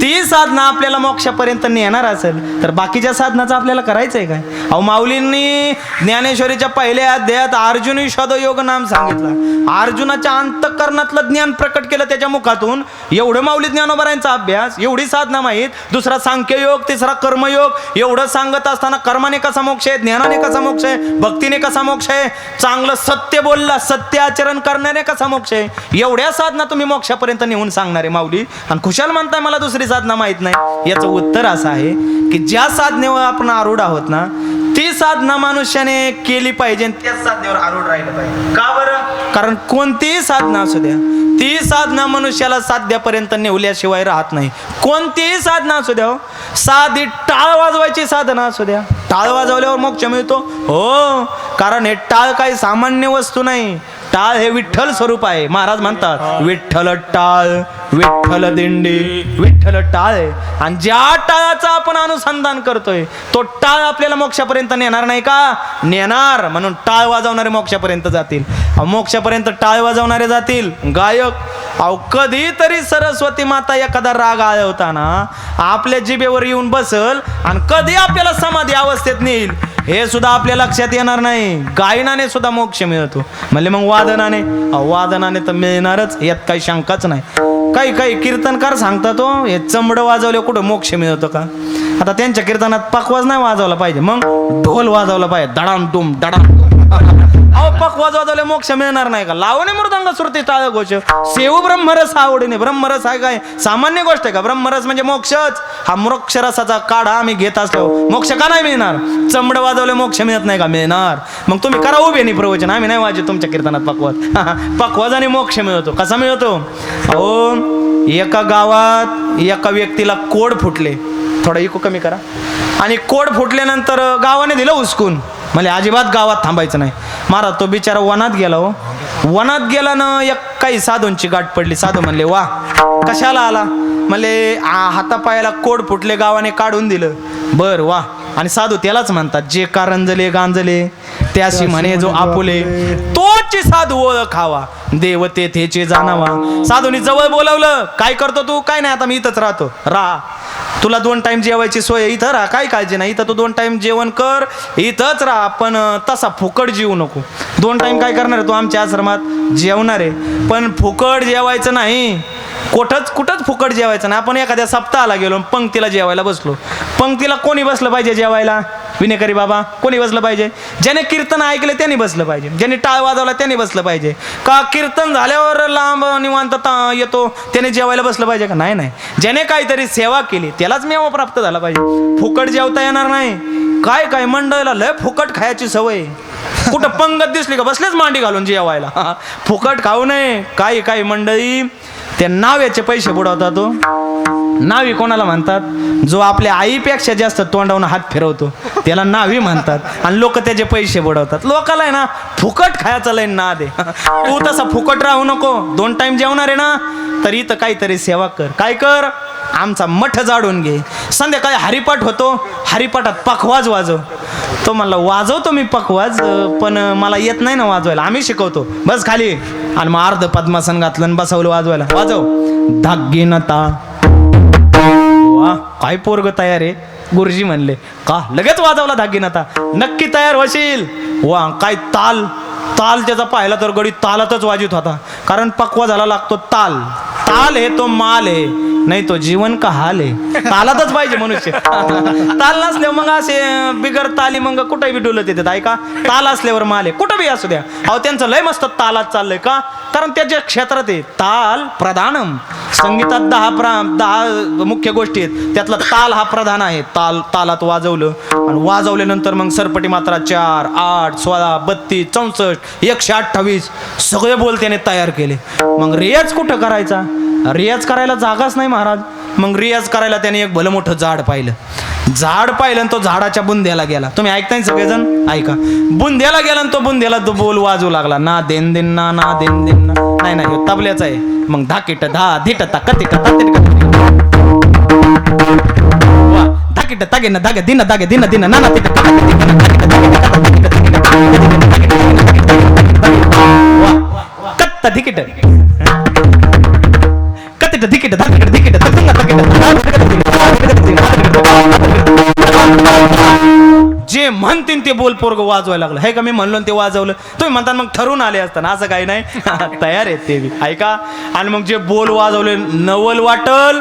[SPEAKER 1] ती साधना आपल्याला मोक्षापर्यंत नेणार असेल तर बाकीच्या साधनाचं आपल्याला करायचंय काय? अहो माऊलींनी ज्ञानेश्वरीच्या पहिल्या अध्यायात अर्जुनी शोधयोग नाम सांगितलं. अर्जुनाच्या अंतःकरणातलं ज्ञान प्रकट केलं त्याच्या मुखातून. एवढं माऊली ज्ञानोबारायांचा अभ्यास, एवढी साधना माहीत, दुसरा सांख्ययोग, तिसरा कर्मयोग. एवढं सांगत असताना कर्माने कसा मोक्ष आहे, ज्ञानाने कसा मोक्ष आहे, भक्तीने कसा मोक्ष आहे, चांगलं सत्य बोलला, सत्य आचरण करण्याने कसा मोक्ष आहे, एवढ्या साधना तुम्ही मोक्षापर्यंत नेऊन सांगणारे माऊली आणि खुशाल म्हणताय मला दुसरी साधना माहित नाही. याचं उत्तर असं आहे की ज्या साधनेवर आपण आरूढ आहोत ना ती साधना मनुष्याने केली पाहिजे आणि त्याच साधनेवर आरूढ राहिलं पाहिजे. का बरं? कारण कोणतीही साधना असू द्या ती साधना मनुष्याला साध्यापर्यंत नेवल्याशिवाय राहत नाही. कोणतीही साधना असू द्या, साधी टाळ वाजवायची साधना असू द्या, टाळ वाजवल्यावर मोक्ष मिळतो. हो, कारण हे टाळ काही सामान्य वस्तू नाही. टाळ हे विठ्ठल स्वरूप आहे. महाराज म्हणतात विठ्ठल टाळ, विठ्ठल दिंडी, विठ्ठल टाळ आहे. आणि ज्या टाळाचं आपण अनुसंधान करतोय तो टाळ आपल्याला मोक्षापर्यंत नेणार नाही का? नेणार. म्हणून टाळ वाजवणारे मोक्षापर्यंत जातील. मोक्षापर्यंत टाळ वाजवणारे जातील. गायक अहो कधीतरी सरस्वती माता एखादा राग आळवताना आपल्या जिभेवर येऊन बसल आणि कधी आपल्याला समाधी अवस्थेत नेईल हे सुद्धा आपल्या लक्षात येणार नाही. गायनाने सुद्धा मोक्ष मिळतो. म्हणजे मग वादनाने, वादनाने तर मिळणारच, यात काही शंकाच नाही. काही काही कीर्तनकार सांगतात हो हे चमडं वाजवलं कुठं मोक्ष मिळतो का? आता त्यांच्या कीर्तनात पकवाज नाही वाजवला पाहिजे, मग ढोल वाजवला पाहिजे, दडाम डुम दडाम. अहो पकवाज वाजवले मोक्ष मिळणार नाही का? लावणे मृदंग श्रुती टाळ घोष सेव ब्रह्मरस आवडीने. ब्रह्मरस आहे काय सामान्य गोष्ट आहे का? ब्रह्मरस म्हणजे मोक्षच. हा मोक्ष रसाचा काढा आम्ही घेत असलो मोक्ष का नाही मिळणार? चमड वाजवले मोक्ष मिळत नाही का? मिळणार. मग तुम्ही करा उभे नाही प्रवचन, आम्ही नाही वाजत तुमच्या कीर्तनात पकवाज. पकवाजाने मोक्ष मिळतो. कसा मिळतो? अहो एका गावात एका व्यक्तीला कोड फुटले, थोडा इको कमी करा, आणि कोड फुटल्यानंतर गावाने दिलं उचकून, म्हणजे अजिबात गावात थांबायचं नाही. महाराज तो बिचारा वनात गेला. हो वनात गेला ना एक काही साधूंची गाठ पडली. साधू म्हणले वा कशाला आला? म्हणले हातापायाला कोड फुटले, गावाने काढून दिलं. बर वा. आणि साधू त्यालाच म्हणतात जे कारंजले गांजले त्याशी म्हणे जो आपुले तोची साधू ओळखावा देवते तेचे जाणावा. साधूनी जवळ बोलावलं. काय करतो तू? काय नाही, आता मी इथंच राहतो. राहा, तुला 2 टाइम जेवायची सोय इथं राहा, काय काळजी नाही. इथं तू 2 टाइम जेवण कर, इथंच राहा, पण तसा फुकट जेवू नको. 2 टाइम काय करणार तू? आमच्या आश्रमात जेवणार आहे, पण फुकट जेवायचं नाही. कुठंच फुकट जेवायचं नाही. आपण एखाद्या सप्ताहाला गेलो, पंक्तीला जेवायला बसलो, पंक्तीला कोणी बसलं पाहिजे जेवायला? विनेकरी बाबा. कोणी बसलं पाहिजे? ज्याने कीर्तन ऐकले त्यांनी बसलं पाहिजे, ज्याने टाळ वाजवला त्यांनी बसलं पाहिजे का? कीर्तन झाल्यावर लांब निवांत येतो त्याने जेवायला बसलं पाहिजे का? नाही नाही. ज्याने काहीतरी सेवा केली त्यालाच मेवा प्राप्त झाला पाहिजे. फुकट जेवता येणार नाही. काय काय मंडळाला लय फुकट खायची सवय. कुठं पंगत दिसली का बसलेच मांडी घालून जेवायला. फुकट खाऊ नये. काही काही मंडळी त्या नाव्याचे पैसे बुडवतात. तो नावी कोणाला म्हणतात? जो आपल्या आईपेक्षा जास्त तोंडावून हात फिरवतो त्याला नावी म्हणतात. आणि लोक त्याचे पैसे बुडवतात. लोकाला आहे ना फुकट खायचा लय नाद आहे. तू तसा फुकट राहू नको. 2 टाइम जेवणार आहे ना तर इथं काहीतरी सेवा कर. काय कर? आमचा मठ जाडून घे. संध्याकाळी हरिपाठ होतो, हरिपाठात पखवाज वाजव. तो म्हणला वाजवतो मी पखवाज, पण मला येत नाही ना वाजवायला, आम्ही शिकवतो. बस खाली. आणि मग अर्ध पद्मासन घातलं आणि बसवलं वाजवायला. वाजव. धाग्गीनता. वा काय पोरग तयार आहे. गुरुजी म्हणले का लगेच वाजवला दागिनाता नक्की तयार होशील वा काय ताल ताल त्याचा पाहिला तर गडी तालातच वाजित होता कारण पक्वा झाला लागतो ताल ताल हे तो माल आहे नाही तो जीवन का हाल आहे तालातच पाहिजे मनुष्य ताल नसल्यावर मग असे बिगर ताली मग कुठे बी डुलत येतात ऐका ताल असल्यावर माल आहे कुठं बी असू द्या अहो त्यांचं लय मस्त तालात चाललंय का कारण त्याच्या क्षेत्रात आहे ताल प्रधानम संगीतात 10 मुख्य गोष्टी आहेत त्यातला ताल हा प्रधान आहे तालात वाजवलं आणि वाजवल्यानंतर मग सरपटी मात्रा 4, 8, 16, 32, 64, 128 सगळे बोल त्याने तयार केले मग रियाज कुठं करायचा रियाज करायला जागाच नाही महाराज मग रियाज करायला त्याने एक भलं मोठं झाड पाहिलं आणि तो झाडाच्या बुंद्याला गेला तुम्ही ऐकताय सगळेजण ऐका बुंद्याला गेला आणि तो बुंद्याला तो बोल वाजू लागला ना देन दिन ना देन दिन ना नाही ह्यो तबल्याचा आहे मग धाकिट धा धिट ता कतिट वा धाकिट तागे ना धागे दिन दागे दिन दिन ना तिट वा कत्ता धिकिट तिकीट जे म्हणतील ते बोल पोरग वाजवायला लागलं हे का मी म्हणलो ते वाजवलं तुम्ही म्हणता मग ठरून आले असताना असं काही नाही तयार आहेत ते बी ऐका आणि मग जे बोल वाजवले नवल वाटल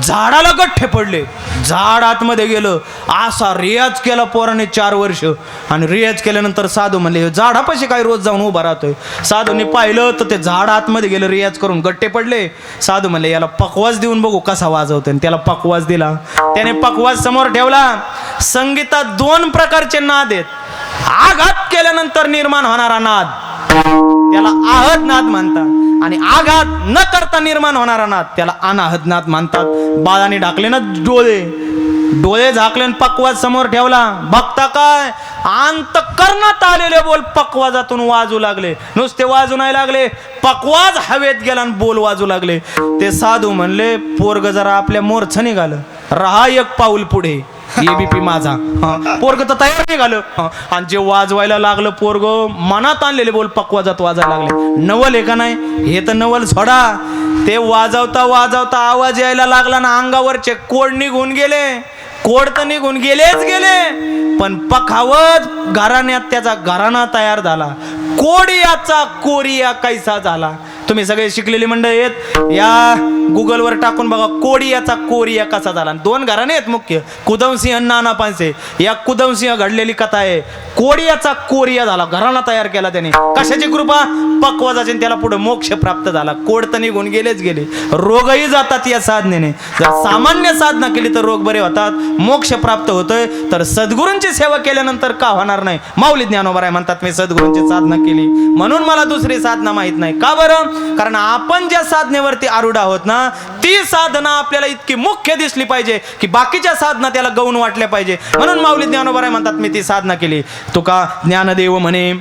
[SPEAKER 1] झाडाला गठ्ठे पडले झाड आतमध्ये गेलं असा रियाज केला पोराने 4 वर्ष आणि रियाज केल्यानंतर साधू म्हणले झाडापाशी काय रोज जाऊन उभा राहतोय साधूने पाहिलं तर ते झाड आतमध्ये गेलं रियाज करून गट्टे पडले साधू म्हणले याला पकवाज देऊन बघू कसा वाजवतोय त्याला पकवाज दिला त्याने पकवाज समोर ठेवला संगीतात 2 प्रकारचे नाद आहेत आघात केल्यानंतर निर्माण होणारा नाद त्याला आहत नाद म्हणतात आणि आघात न करता निर्माण होणारा नाद त्याला अनाहत नाद म्हणतात बाळाने ढाकले ना डोळे झाकले आणि पकवाज समोर ठेवला बघता काय अंतकरणात आलेले बोल पकवाजातून वाजू लागले नुसते वाजू नाही लागले पकवाज हवेत गेला आणि बोल वाजू लागले ते साधू म्हणले पोरग जरा आपल्या मोरचं निघालं रहा एक पाऊल पुढे एबीपी माझा पोरग तर तयार निघालं आणि जे वाजवायला लागलं पोरग मनात आणलेले बोल पकवाजात वाजायला लागले नवल आहे का नाही हे तर नवल सोडा ते वाजवता वाजवता आवाज यायला लागला ना अंगावरचे कोड निघून गेले कोड तर निघून गेलेच गेले पण पखावत घराण्यात त्याचा घराणा तयार झाला कोडियाचा कोरिया कैसा झाला तुम्ही सगळे शिकलेली मंडळी आहेत या गुगलवर टाकून बघा कोडियाचा कोरिया कसा झाला 2 घराणे आहेत मुख्य कुदमसिंह आणि नाना पानसे या कुदमसिंह घडलेली कथा आहे कोडियाचा कोरिया झाला घराणा तयार केला त्याने कशाची कृपा पकवाजाची त्याला पुढे मोक्ष प्राप्त झाला कोड तर निघून गेलेच गेले रोगही जातात या साधनेने जर सामान्य साधना केली तर रोग बरे होतात मोक्ष प्राप्त होतोय तर सद्गुरूंची सेवा केल्यानंतर का होणार नाही माऊली ज्ञानोबा म्हणतात मी सद्गुरूंची साधना केली म्हणून मला दुसरी साधना माहित नाही का बरं कारण आपण ज्या साधनेवरती आरूढ आहोत ना ती साधना आपल्याला इतकी मुख्य दिसली पाहिजे की बाकीच्या साधना त्याला गौण वाटल्या पाहिजे म्हणून माऊली ज्ञानोबा म्हणतात मी ती साधना केली तुका ज्ञानदेव म्हणे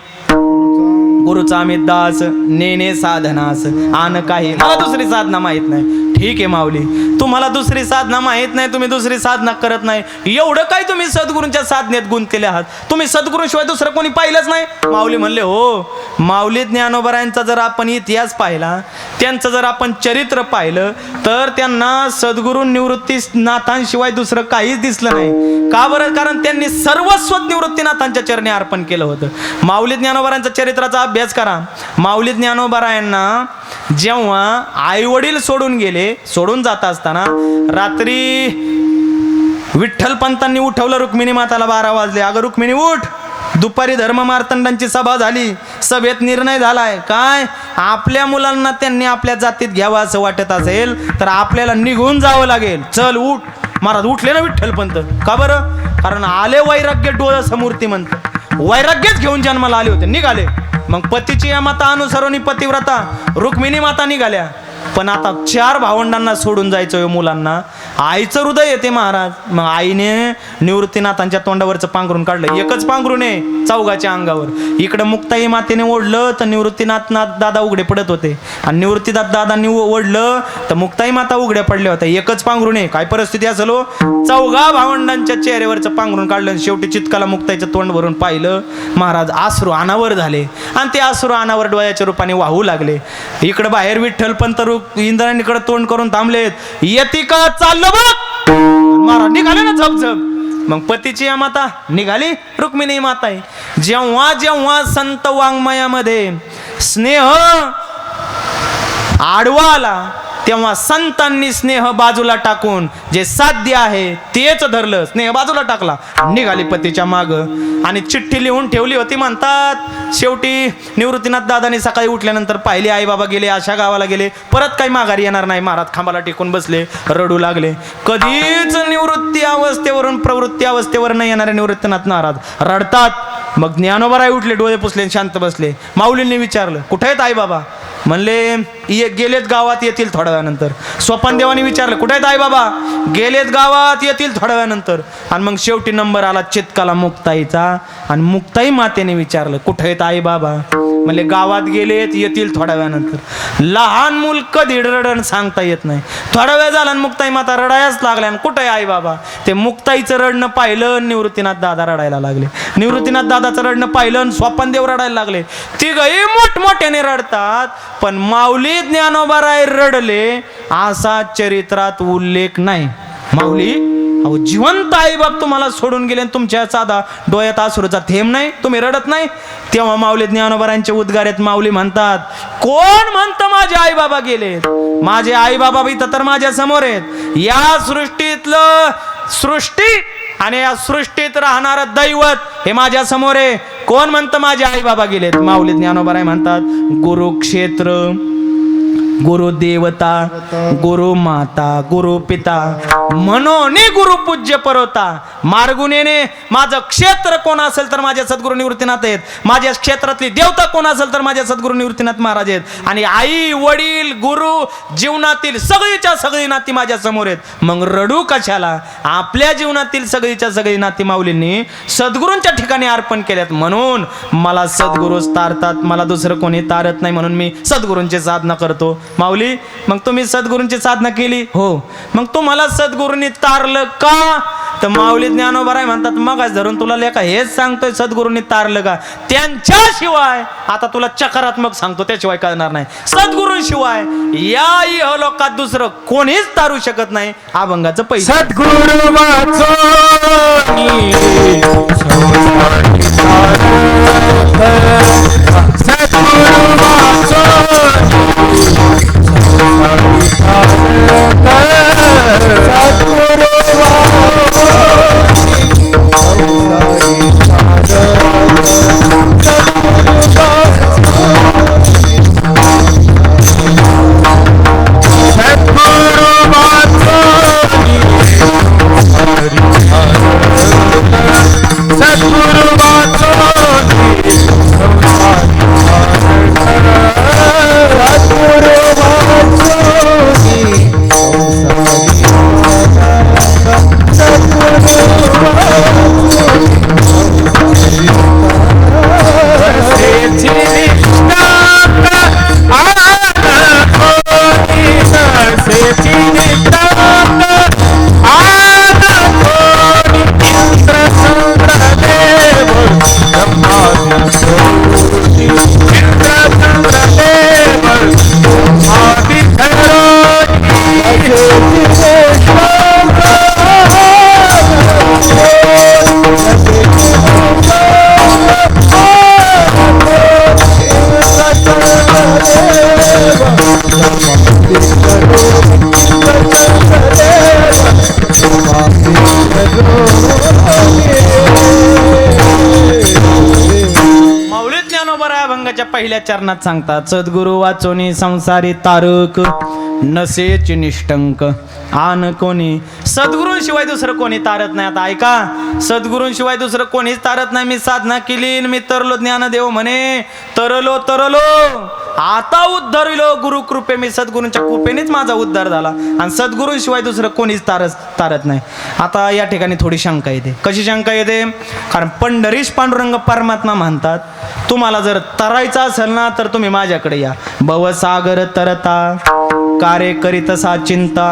[SPEAKER 1] गुरुचा मी दास नेने साधनास आन काही मला दुसरी साधना माहित नाही ठीक आहे माऊली तुम्हाला दुसरी साधना माहित नाही तुम्ही दुसरी साधना करत नाही एवढं काय तुम्ही सद्गुरूंच्या साधनेत गुंतलेले आहात तुम्ही सद्गुरूशिवाय दुसरं कोणी पाहिलंच नाही माऊली म्हणले हो माऊली ज्ञानोबरायांचा जर आपण इतिहास पाहिला त्यांचं जर आपण चरित्र पाहिलं तर त्यांना सद्गुरू निवृत्तीनाथांशिवाय दुसरं काहीच दिसलं नाही का बरं कारण त्यांनी सर्वस्व निवृत्तीनाथांच्या चरणी अर्पण केलं होतं माऊली ज्ञानोबरायांचा चरित्राचा अभ्यास करा माऊली ज्ञानोबरायांना जेव्हा आई वडील सोडून जात असताना रात्री विठ्ठल पंतांनी उठवलं रुक्मिणी माताला 12 वाजले अगं रुक्मिणी उठ दुपारी धर्म मार्तंडांची सभा झाली सभेत निर्णय झालाय काय आपल्या मुलांना त्यांनी आपल्या जातीत घ्यावं असं वाटत असेल तर आपल्याला निघून जावं लागेल चल उठ महाराज उठले ना विठ्ठल पंत का बरं कारण आले वैराग्य डोळं समूर्ती म्हणत वैराग्यच घेऊन जन्माला आले होते निघाले मग पतीची या माता अनुसरून पतिव्रता रुक्मिणी माता निघाल्या पण आता 4 भावंडांना सोडून जायचं मुलांना आईचं हृदय येते महाराज मग आईने निवृत्तीनाथांच्या तोंडावरचं पांघरून काढलं एकच पांघरून आहे चौघाच्या अंगावर इकडं मुक्ताई मातेने ओढलं तर निवृत्तीनाथ दादा उघडे पडत होते आणि निवृत्तीनाथ दादांनी ओढलं तर मुक्ताई माता उघड्या पडल्या होत्या एकच पांघरून आहे काय परिस्थिती असेल हो 4 भावंडांच्या चेहऱ्यावरचं पांघरून काढलं शेवटी चित्काला मुक्ताईचं तोंड भरून पाहिलं महाराज आसरू अनावर झाले आणि ते आसरू अनावर डोळ्याच्या रूपाने वाहू लागले इकडं बाहेर विठ्ठल पंत इंद्राणीकडे तोंड करून थांबलेत येती का चाललं बघ महाराज निघाले ना झपझप मग पतीची या माता निघाली रुक्मिणी माता आहे. जेव्हा जेव्हा संत वाङ्मयामध्ये स्नेह आडवा आला तेव्हा संतांनी स्नेह बाजूला टाकून जे साध्य आहे तेच धरलं, स्नेह बाजूला टाकला, निघाली पतीच्या माग आणि चिठ्ठी लिहून ठेवली होती म्हणतात. शेवटी निवृत्तीनाथ दादांनी सकाळी उठल्यानंतर पाहिले आई बाबा गेले, अशा गावाला गेले, परत काही माघारी येणार नाही. महाराज खांबाला टेकून बसले, रडू लागले. कधीच निवृत्ती अवस्थेवरून प्रवृत्ती अवस्थेवर नाही येणारे निवृत्तीनाथ महाराज रडतात. मग ज्ञानोबाराय उठले, डोळे पुसले, शांत बसले. माऊलींनी विचारलं कुठे आहेत आई बाबा? म्हणले गेलेत गावात, येतील थोड्या वेळानंतर. स्वपनदेवानी विचारलं कुठे आहेत आई बाबा? गेलेत गावात, येतील थोड्या वेळानंतर. आणि मग शेवटी नंबर आला चित्काला मुक्ताईचा आणि मुक्ताई मातेने विचारलं कुठे आहेत आई बाबा? म्हणले गावात गेलेत, येतील थोड्या वेळानंतर. लहान मूल कधी रडण सांगता येत नाही. थोडा वेळ झाला आणि मुक्ताई माता रडायच लागल्या. आणि कुठे आहे आई बाबा? ते मुक्ताईचं रडणं पाहिलं, निवृत्तीनाथ दादा रडायला लागले. निवृत्तीनाथ दादाचं रडणं पाहिलं आणि स्वपनदेव रडायला लागले. तिघही मोठमोठ्याने रडतात, पण माऊली ज्ञानोबाराय रडले असा चरित्रात उल्लेख नाही. माऊली अहो जिवंत आई बाप तुम्हाला सोडून गेले, तुमच्या साधा डोळ्यात आसुरूचा थेंब नाही, तुम्ही रडत नाही. तेव्हा माऊली ज्ञानोबारांच्या उद्गारात माऊली म्हणतात कोण म्हणतं माझे आई बाबा गेलेत? माझे आई बाबा इथं तर माझ्या समोर आहेत. या सृष्टीतलं सृष्टी आणि या सृष्टीत राहणारं दैवत हे माझ्या समोर आहे. कोण म्हणतं माझे आई बाबा गेलेत? माऊली ज्ञानोबाराय म्हणतात गुरुक्षेत्र, गुरुदेवता, गुरुमाता, गुरुपिता म्हणून गुरुपूज्य पर्वता. मार्गुनेने माझं क्षेत्र कोण असेल तर माझ्या सद्गुरू निवृत्तीनाथ आहेत. माझ्या क्षेत्रातली देवता कोण असेल तर माझ्या सद्गुरू निवृत्तीनाथ महाराज आहेत. आणि आई वडील गुरु जीवनातील सगळीच्या सगळी नाती माझ्या समोर आहेत. मग रडू कशाला? आपल्या जीवनातील सगळीच्या सगळी नाती माऊलींनी सद्गुरूंच्या ठिकाणी अर्पण केल्यात. म्हणून मला सद्गुरूच तारतात, मला दुसरं कोणी तारत नाही, म्हणून मी सद्गुरूंची साधना करतो. माऊली मग तुम्ही सद्गुरूंची साधना केली? हो. मग तुम्हाला सद्गुरूंनी तारलं का? तर माऊली ज्ञानोबाराय म्हणतात मग धरून तुला लेखा हेच सांगतोय सद्गुरूंनी तारलं का? त्यांच्याशिवाय आता तुला चकारात्मक सांगतो, त्याशिवाय कळणार नाही. सद्गुरूंशिवाय या इहलोकात दुसरं कोणीच तारू शकत नाही. अभंगाचं पैसे
[SPEAKER 2] सद्गुरु वाचोनी सद्गुरु
[SPEAKER 1] पहिल्या चरणात सांगतात सद्गुरु वाचोनी संसारी तारक नसेच निष्टंक आन कोणी. सद्गुरूंशिवाय दुसरं कोणी तारत नाही. आता ऐका, सद्गुरूंशिवाय दुसरं कोणीच तारत नाही. मी साधना केली, मी तरलो ज्ञानदेव म्हणे, तरलो तरलो आता उद्धरिलो गुरु कृपे. मी सद्गुरूंच्या कृपेनेच माझा उद्धार झाला आणि सद्गुरूंशिवाय दुसरं कोणीच तारत नाही. आता या ठिकाणी थोडी शंका येते. कशी शंका येते? कारण पंढरीश पांडुरंग परमात्मा म्हणतात तुम्हाला जर तरायचं असेल ना तर तुम्ही माझ्याकडे या. भवसागर तरता कार्य करीत सा चिंता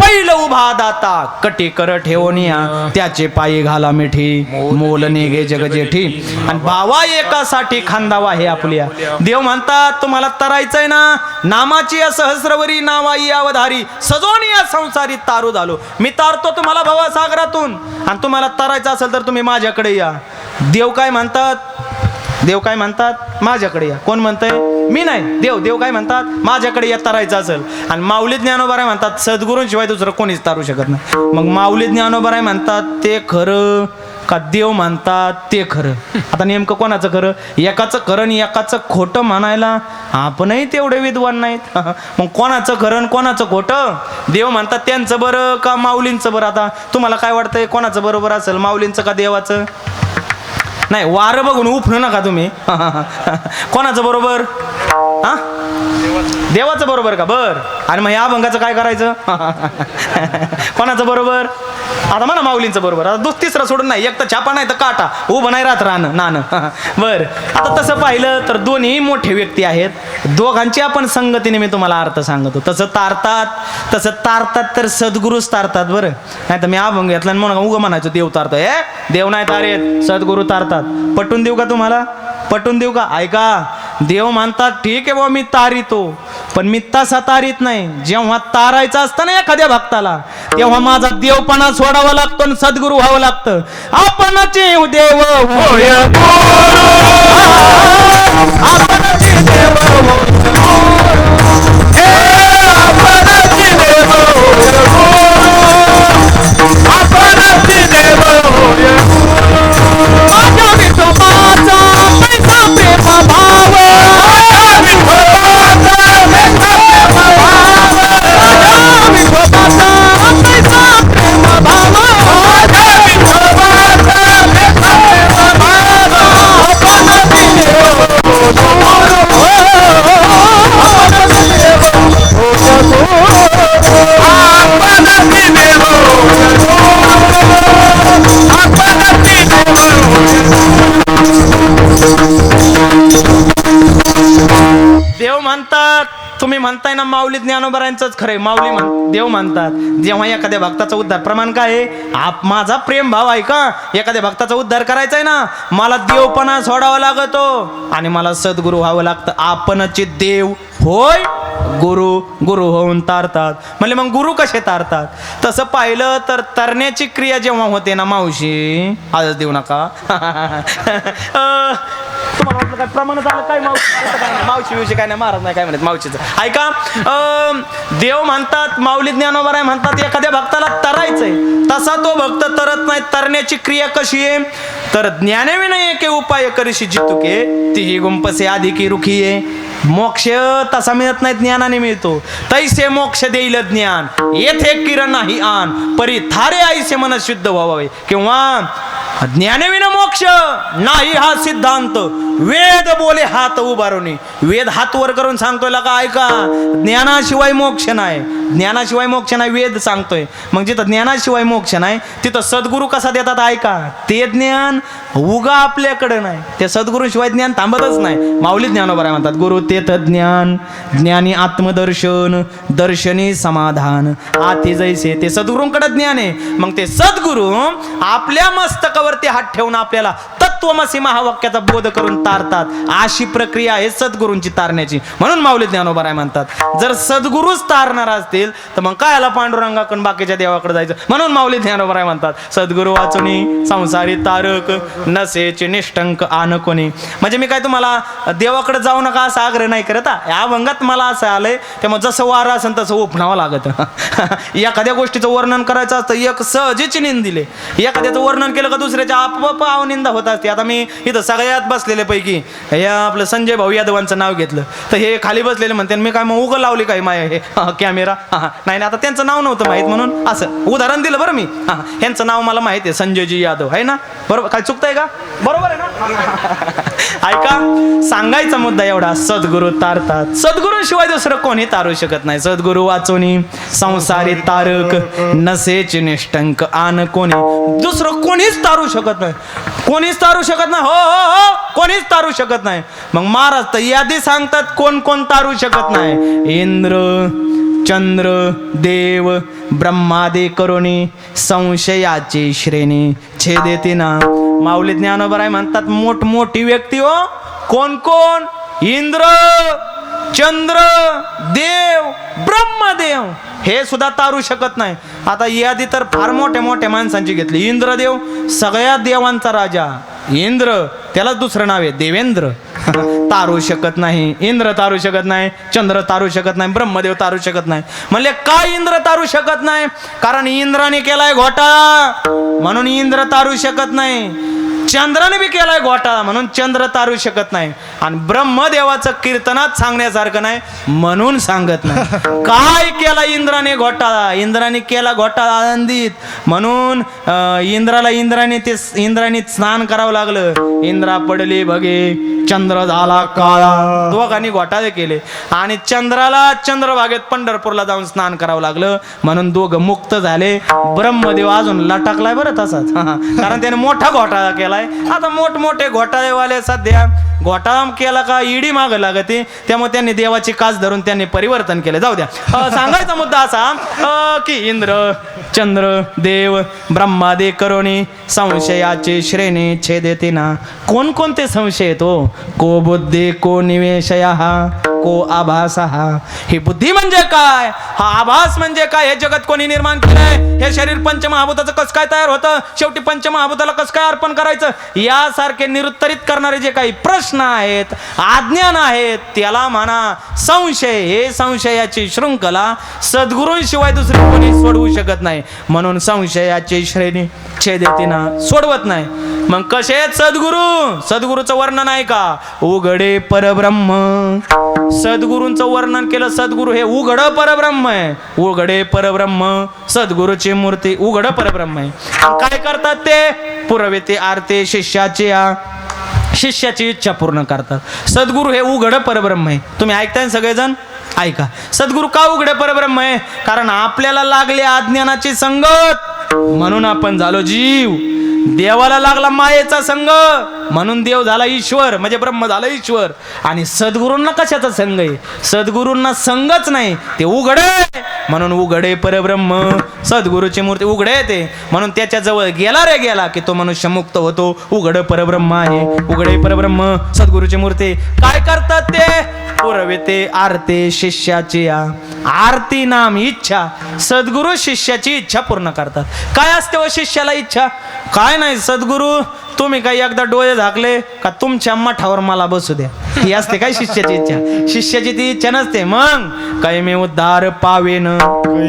[SPEAKER 1] पहिलं उभा दाता कटी कर ठेवूनिया त्याचे पायी घाला मिठी मोल नेगे जग जेठी आणि भावा एकासाठी खांदावा हे आपल्या देव म्हणतात तुम्हाला तरायचंय ना नामाची या सहस्रवरी नावाई अवधारी सजोनी या संसारी तारू झालो मी तारतो तुम्हाला भवसागरातून आणि तुम्हाला तरायचं असेल तर तुम्ही माझ्याकडे या देव काय म्हणतात माझ्याकडे या कोण म्हणतंय मी नाही देव काय म्हणतात माझ्याकडे या तरायचं असेल आणि माऊली ज्ञानोबा म्हणतात सद्गुरूंशिवाय दुसरं कोणीच तारू शकत नाही मग माऊली ज्ञानोबा म्हणतात ते खरं का देव म्हणतात ते खरं आता नेमकं कोणाचं खरं एकाचं खरं आणि एकाचं खोटं म्हणायला आपणही तेवढे विद्वान नाहीत मग कोणाचं खरं आणि कोणाचं खोटं देव म्हणतात त्यांचं बरं का माऊलींचं बरं आता तुम्हाला काय वाटतंय कोणाचं बरोबर असेल माऊलींचं का देवाचं नाही वारं बघून उफणू नका तुम्ही कोणाचं बरोबर हा देवाचं बरोबर का बर आणि मग या अभंगाचं काय करायचं कोणाचं बरोबर आता म्हणा माऊलींचं बरोबर आता तिसरं सोडून नाही एक तर छापा नाही तर काटा उभं नाही राहत नाणं बर आता तसं पाहिलं तर दोन्ही मोठे व्यक्ती आहेत दोघांची आपण संगतीने मी तुम्हाला अर्थ सांगतो तसं तारतात तर सद्गुरूच तारतात बरं नाही तर मी अभंग घेतला आणि म्हणून उगं म्हणायचं देव तारतोय देव नाही तारेत सद्गुरू तारतात पटवून देऊ का तुम्हाला पटवून देऊ का ऐका देव म्हणतात ठीक आहे बाबा मी तारितो पण मी तसा तारीत नाही जेव्हा तारायचं असतं ना एखाद्या भक्ताला तेव्हा माझा देवपणा सोडावा लागतो आणि सद्गुरू व्हावं लागतं आपणचे देव होय आपणचे देव देव म्हणतात तुम्ही म्हणताय ना माऊली ज्ञानोबरांचंच खरंय माऊली देव म्हणतात जेव्हा एखाद्या भक्ताचा उद्धार प्रमाण काय आहे माझा प्रेम भाव आहे का एखाद्या भक्ताचा उद्धार करायचा आहे ना मला देवपणा सोडावा लागतो आणि मला सद्गुरू व्हावं लागतं आपणचे देव होय गुरु होऊन तारतात म्हणजे मग गुरु कसे तारतात तसं पाहिलं तर तरण्याची क्रिया जेव्हा होते ना मावशी आजच देऊ नका तुम्हाला वाटलं काय प्रमाण झालं काय मावशी विषय काय नाही महाराज नाही काय म्हणत मावशीचं ऐका देव म्हणतात माऊली ज्ञानोबा म्हणतात एखाद्या भक्ताला तरायचंय तसा तो भक्त तरत नाही तरण्याची क्रिया कशी आहे तर ज्ञानविनय के उपाय करीशी जितुके तीही गुंपसे अधिकी रुखीये मोक्ष तसा मिळत नाही ज्ञानाने मिळतो तैसे मोक्ष देईल ज्ञान येथे किरण नाही आन परी थारे आईसे मन शुद्ध व्हावे किंवा ज्ञानविना मोक्ष नाही हा सिद्धांत वेद बोले हात उभारवणे वेद हात वर करून सांगतोय का ऐका ज्ञानाशिवाय मोक्ष नाही वेद सांगतोय मग जिथं ज्ञानाशिवाय मोक्ष नाही तिथं सद्गुरू कसा देतात ऐका ते ज्ञान उगा आपल्याकडे नाही ते सद्गुरूशिवाय ज्ञान थांबतच नाही माऊली ज्ञानोबा म्हणतात गुरु तेथ ज्ञान ज्ञानी आत्मदर्शन दर्शनी समाधान आती जैसे ते सद्गुरूंकडे ज्ञान आहे मग ते सद्गुरू आपल्या मस्तकावरती हात ठेवून आपल्याला तत्वमसी महावाक्याचा बोध करून तारतात अशी प्रक्रिया आहे सद्गुरूंची तारण्याची म्हणून माऊली ज्ञानोबा म्हणतात जर सद्गुरूच तारणार असतील तर मग कायला पांडुरंगाकडून बाकीच्या देवाकडे जायचं म्हणून माऊली ज्ञानोबा म्हणतात सद्गुरू वाचुनी संसारी तारक नसेचे निष्ठंक आन कोणी म्हणजे मी काय तुम्हाला देवाकडे जाऊ नका असा आग्रह नाही करत या अभंगात मला असं आलंय त्यामुळे जसं वारं असेल तसं उपणावं लागत एखाद्या गोष्टीचं वर्णन करायचं असतं एक सहजीची निंद दिले एखाद्याचं वर्णन केलं का दुसऱ्याच्या आपोआप निंदा होत असते आता मी इथं सगळ्यात बसलेले पैकी या आपलं संजय भाऊ यादवांचं नाव घेतलं तर हे खाली बसलेले म्हणते मी काय मग उगं लावली काय माय हे कॅमेरा नाही आता त्यांचं नाव नव्हतं माहित म्हणून असं उदाहरण दिलं बरं मी ह्यांचं नाव मला माहिती आहे संजयजी यादव आहे ना बरोबर काय चुकतंय का बरोबर आहे ना ऐका सांगायचा मुद्दा एवढा सद्गुरू तारतात सद्गुरूशिवाय दुसरं कोणी तारू शकत नाही सद्गुरू वाचोनी संसारी तारक नसेचे निष्ठंक आन कोणी दुसरं कोणीच तारू शकत नाही कोणीच तारू शकत नाही हो कोणीच तारू शकत नाही मग महाराज तर यादी सांगतात कोण कोण तारू शकत नाही इंद्र चंद्र देव ब्रह्मादे करुणी संशयाची श्रेणी छेदेते ना. माऊली ज्ञानोबराय म्हणतात मोठमोठी व्यक्ती हो. कोण कोण? इंद्र, चंद्र, देव, ब्रह्मदेव हे सुद्धा तारू शकत नाही. आता यादी तर फार मोठ्या मोठ्या माणसांची घेतली. इंद्रदेव सगळ्या देवांचा राजा, इंद्र त्याला दुसरं नाव आहे देवेंद्र. तारू शकत नाही. इंद्र तारू शकत नाही, चंद्र तारू शकत नाही, ब्रह्मदेव तारू शकत नाही. म्हणले काय इंद्र तारू शकत नाही? कारण इंद्राने केलाय घोटाळा म्हणून इंद्र तारू शकत नाही. चंद्राने बी केलाय घोटाळा म्हणून चंद्र तारू शकत नाही. आणि ब्रह्मदेवाचं कीर्तनात सांगण्यासारखं नाही म्हणून सांगत नाही. काय केला इंद्राने घोटाळा? इंद्राने केला घोटाळा आनंदित म्हणून इंद्राने स्नान करावं लागलं. इंद्रा पडली बघे, चंद्र झाला काळा. दोघांनी घोटाळे केले आणि चंद्राला चंद्रभागेत पंढरपूरला जाऊन स्नान करावं लागलं म्हणून दोघं मुक्त झाले. ब्रह्मदेव अजून लटकलाय बरं तसाच, कारण त्याने मोठा घोटाळा केलाय. आता मोठमोठे घोटाळेवाले सध्या घोटाळा केला का ईडी माग लागते, त्यामुळे त्यांनी देवाची कास धरून त्यांनी परिवर्तन केले. जाऊ द्या. सांगायचा मुद्दा असा की इंद्र, चंद्र, देव, ब्रह्मादे करुणी संशयाचे श्रेणी छेदेते ना. कोणकोणते संशय येतो? को बुद्धी को निवेशया को आभास. ही बुद्धी म्हणजे काय? हा आभास म्हणजे काय? हे जगत कोणी निर्माण केलंय? हे शरीर पंचमहाभूताचं कसं काय तयार होतं? शेवटी पंचमहाभूताला कसं काय अर्पण करायचं? यासारखे निरुत्तरित करणारे जे काही प्रश्न आहेत, अज्ञान आहेत, त्याला म्हणा संशय. हे संशयाची शृंखला सद्गुरूंशिवाय दुसरी कोणी सोडवू शकत नाही. म्हणून संशयाची श्रेणी छेदेते ना, सोडवत नाही. मग कसे आहेत सद्गुरू? सद्गुरूचं वर्णन आहे का? उघडे परब्रह्म. सद्गुरूंचं वर्णन केलं. सद्गुरू हे उघड परब्रह्म आहे. उघडे परब्रह्म सद्गुरूची मूर्ती उघड परब्रह्म आहे. काय करतात ते? पुरविते आरते शिष्याची इच्छा पूर्ण करतात. सद्गुरू हे उघड परब्रह्म आहे. तुम्ही ऐकताय सगळेजण? ऐका. सद्गुरू का उघडे परब्रह्म आहे? कारण आपल्याला लागले अज्ञानाची संगत म्हणून आपण झालो जीव. देवाला लागला मायेचा संग म्हणून देव झाला ईश्वर, म्हणजे ब्रह्म झाला ईश्वर. आणि सद्गुरूंना कशाचा संग आहे? सद्गुरूंना संगच नाही, ते उघडे म्हणून उघडे परब्रह्म. सद्गुरूची मूर्ती उघडे येते म्हणून त्याच्या जवळ गेला रे गेला की तो मनुष्य मुक्त होतो. उघड परब्रह्म आहे. उघडे परब्रह्म सद्गुरूची मूर्ती. काय करतात ते? पुरविते आरते शिष्याची आरती नाम इच्छा. सद्गुरू शिष्याची इच्छा पूर्ण करतात. काय असते व शिष्याला इच्छा? काय नाही. सद्गुरू तुम्ही काही एकदा डोळे झाकले का तुमच्या मठावर मला बसू द्या, ही असते काय शिष्याची इच्छा. शिष्याची ती इच्छा नसते. मग काही मी उद्धार पावेन,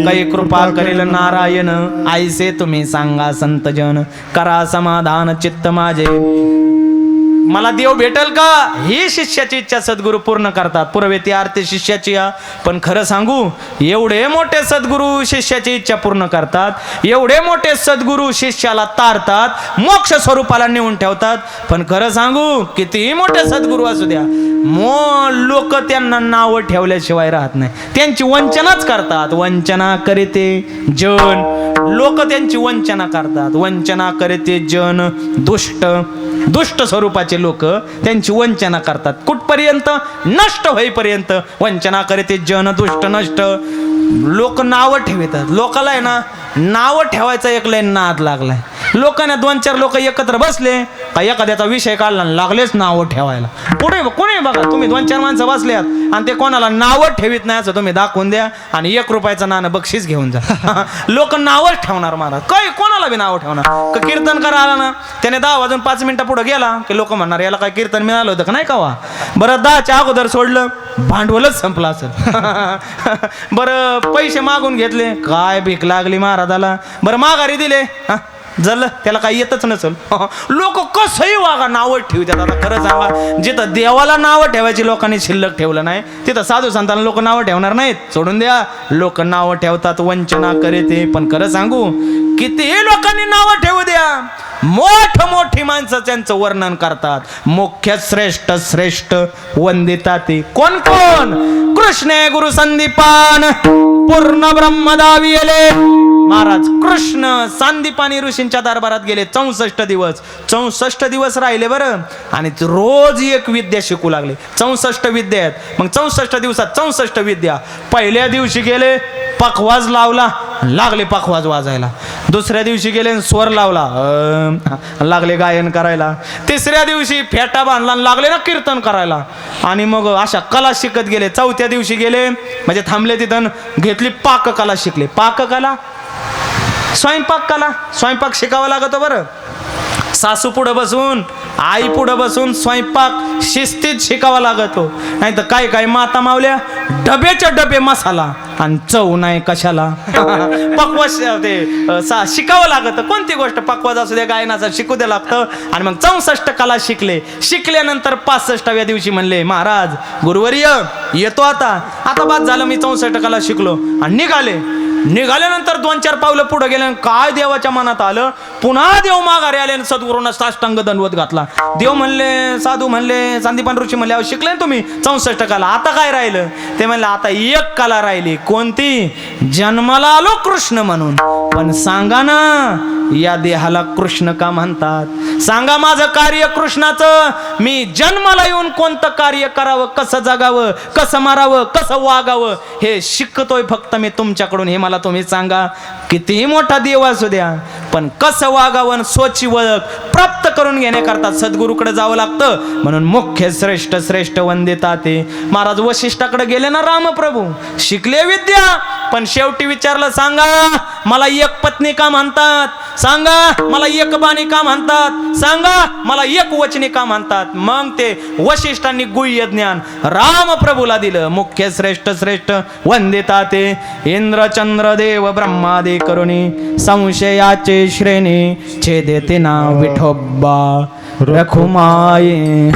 [SPEAKER 1] काही कृपा करेल नारायण. आईसे तुम्ही सांगा संतजन, करा समाधान चित्त माझे. मला देव भेटल का? ही शिष्याची इच्छा सद्गुरू पूर्ण करतात. पुरवेती आरती शिष्याची. पण खरं सांगू, एवढे मोठे सद्गुरू शिष्याची इच्छा पूर्ण करतात. एवढे मोठे सद्गुरू शिष्याला तारतात, मोक्ष स्वरूपाला नेऊन ठेवतात. पण खरं सांगू, कितीही मोठे सद्गुरू असू द्या, लोक त्यांना नाव ठेवल्याशिवाय राहत नाही. त्यांची वंचनाच करतात. वंचना करीते जन. लोक त्यांची वंचना करतात. वंचना करीते जन. दुष्ट स्वरूपाचे लोक त्यांची वंचना करतात. कुठपर्यंत? नष्ट होईपर्यंत वंचना करते जन. दुष्ट नष्ट. लोक नावं ठेवतात. लोकाला आहे ना नावं ठेवायचा एक लय नाद लागलाय. लोकांना 2-4 लोक एकत्र बसले का एखाद्याचा विषय काढला लागलेच नावं ठेवायला. पुढे कोणी बघा, तुम्ही 2-4 माणसं बसल्यात आणि ते कोणाला नावं ठेवीत नाही असं तुम्ही दाखवून द्या आणि 1 रुपयाचं नाणं बक्षीस घेऊन जा. लोक नावच ठेवणार महाराज. काही कोणाला बी नावं ठेवणार. कीर्तन करा आला ना, त्याने 10 वाजून 5 मिनिटं पुढे गेला की लोक म्हणणार याला काय कीर्तन मिळालं होतं का नाही का वा. बरं 10च्या अगोदर सोडलं, भांडवलच संपलं असेल. बरं पैसे मागून घेतले, काय भीक लागली महाराजाला, बरं माघारी दिले, झालं त्याला काही येतच नसेल. लोक कसंही वागा नावं ठेवतात. आता खरं सांगा, जिथं देवाला नावं ठेवायची लोकांनी शिल्लक ठेवलं नाही तिथं साधू संतांना लोक नावं ठेवणार नाहीत. सोडून द्या. लोक नावं ठेवतात, वंचना करते. पण खरं सांगू, कितीही लोकांनी नावं ठेवू द्या, मोठी माणसं त्यांचं वर्णन करतात. मुख्य श्रेष्ठ वंदिता ते कोण कोण? कृष्णे गुरु संदीपान पूर्ण ब्रह्मदावियले महाराज कृष्ण सांदीपानी ऋषींच्या दरबारात गेले 64 दिवस राहिले बरं. आणि ते रोज एक विद्या शिकू लागले. 64 विद्या आहेत. मग 64 दिवसात 64 विद्या. पहिल्या दिवशी गेले, पखवाज लावला, लागले पखवाज वाजायला. दुसऱ्या दिवशी गेले, स्वर लावला, लागले गायन करायला. तिसऱ्या दिवशी फेटा बांधला, लागले ना कीर्तन करायला. आणि मग अशा कला शिकत गेले. चौथ्या दिवशी गेले, म्हणजे थांबले तिथं, घेतली पाककला शिकले. पाककला, स्वयंपाक शिकावा लागतो बरं. सासू पुढं बसून, आई पुढं बसून स्वयंपाक शिस्तीत शिकावा लागतो. नाही तर काय माता मावल्या डबेच्या डबे मसाला आणि चव नाही कशाला. पक्वास ते शिकावं लागतं. कोणती गोष्ट पक्वास असू द्या, गायनाचा शिकू द्या लागतं. आणि मग 64 कला शिकल्यानंतर 65व्या दिवशी म्हणले, महाराज गुरुवर्य येतो आता बाद झालं, मी 64 कला शिकलो. आणि निघाल्यानंतर 2-4 पावलं पुढे गेले. काय देवाच्या मनात आलं, पुन्हा देव माघारी आले आणि सद्गुरूंना साष्टांग दंडवत घातला. देव म्हणले, साधू म्हणले, सांदीपान ऋषी म्हणले, अहो शिकले तुम्ही 64 कला, आता काय राहिलं? ते म्हणले, आता एक कला राहिली. कोणती? जन्माला आलो कृष्ण म्हणून. पण सांगा ना, या देहाला कृष्ण का म्हणतात? सांगा माझं कार्य कृष्णाचं. मी जन्माला येऊन कोणतं कार्य करावं, कसं जगावं, कसं मारावं, कसं वागावं, हे शिकतोय फक्त मी तुमच्याकडून. हे मला तुम्ही सांगा. कितीही मोठा देव असू द्या, पण कसं वागावं, स्वची ओळख प्राप्त करून घेण्याकरता सद्गुरूकडे जावं लागतं. म्हणून मुख्य श्रेष्ठ वंदिता ते महाराज वशिष्ठाकडे गेले ना रामप्रभू. शिकले विद्या, पण शेवटी विचारलं, सांगा मला एक पत्नी का म्हणतात? सांगा मला एक बाणी का म्हणतात? सांगा मला एक वचने का म्हणतात? मग ते वशिष्ठांनी गुह्य ज्ञान रामप्रभूला दिलं. मुख्य श्रेष्ठ वंदिता ते इंद्रचंद्र देव ब्रह्मादि करुणी संशयाचे श्रेणी छेदेते ना विठोबा रखुमाये.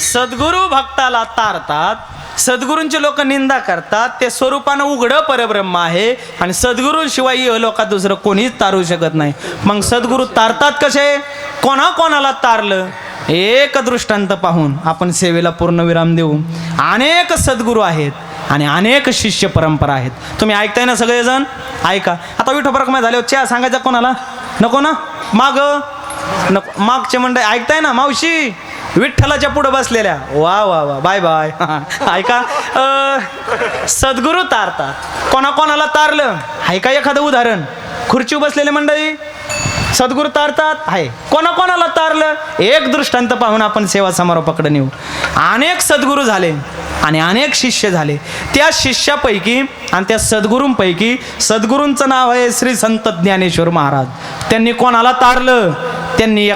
[SPEAKER 1] सद्गुरु भक्ताला तारतात. सद्गुरूंचे लोक निंदा करतात. ते स्वरूपानं उघडं परब्रह्म आहे आणि सद्गुरूंशिवाय या लोकात दुसरं कोणीच तारू शकत नाही. मग सद्गुरू तारतात कसे? कोणाला तारलं? एक दृष्टांत पाहून आपण सेवेला पूर्णविराम देऊ. अनेक सद्गुरू आहेत आणि अनेक शिष्य परंपरा आहेत. तुम्ही ऐकताय ना सगळेजण? ऐका. आता विठोबरकमा झाल्यावर चहा सांगायचा कोणाला? नको ना? मागचे मंडळी ऐकताय ना? मावशी विठ्ठलाच्या पुढे बसलेल्या, वा बाय ऐका. सद्गुरू तारतात. कोणाला तारलं? ऐका एखादं उदाहरण. खुर्चीवर बसलेले मंडळी सद्गुरू तारतात आहे. कोणाला तारलं? एक दृष्टांत पाहून आपण सेवा समारोपाकडे नेऊ. अनेक सद्गुरू झाले आणि अनेक शिष्य झाले. त्या शिष्यापैकी आणि त्या सद्गुरूंपैकी सद्गुरूंचं नाव आहे श्री संत ज्ञानेश्वर महाराज. त्यांनी कोणाला तारलं? त्यांनी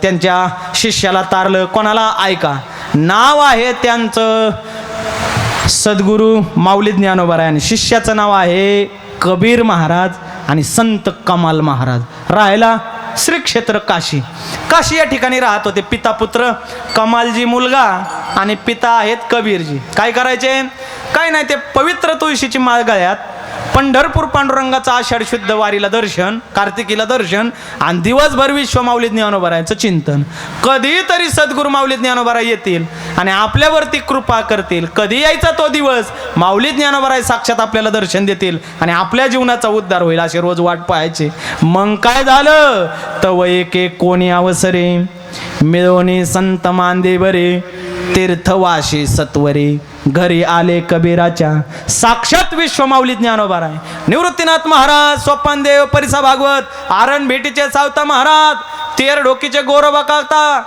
[SPEAKER 1] त्यांच्या शिष्याला तारलं. कोणाला? ऐका. नाव आहे त्यांचं सद्गुरू माऊली ज्ञानोबा आणि शिष्याचं नाव आहे कबीर महाराज आणि संत कमाल महाराज. राहायला श्री क्षेत्र काशी या ठिकाणी राहत होते. पिता पुत्र, कमालजी मुलगा आणि पिता आहेत कबीरजी. काय करायचे? काय नाही, ते पवित्र तुळशीची माळ गळ्यात, पंढरपूर पांडुरंगाचा आषाढ शुद्ध वारीला दर्शन, कार्तिकीला दर्शन आणि दिवसभर विश्व माऊली ज्ञानोबारायांचं चिंतन. कधीतरी सद्गुरू माऊली ज्ञानोबाराय येतील आणि आपल्यावरती कृपा करतील. कधी यायचा तो दिवस? माऊली ज्ञानोबाराय साक्षात आपल्याला दर्शन देतील आणि आपल्या जीवनाचा उद्धार होईल, असे रोज वाट पाहायचे. मग काय झालं? तव एके कोणी अवसरे मिळवणी संत मांदे बरे तीर्थवाशी सत्वरे घरी आले कबीराच्या साक्षात विश्वमाऊली ज्ञानोबा आहे. निवृत्तीनाथ महाराज, सोपानदेव, परिसा भागवत, आरण भेटीचे सावता महाराज, तेर डोकीचे गोरोबा काका,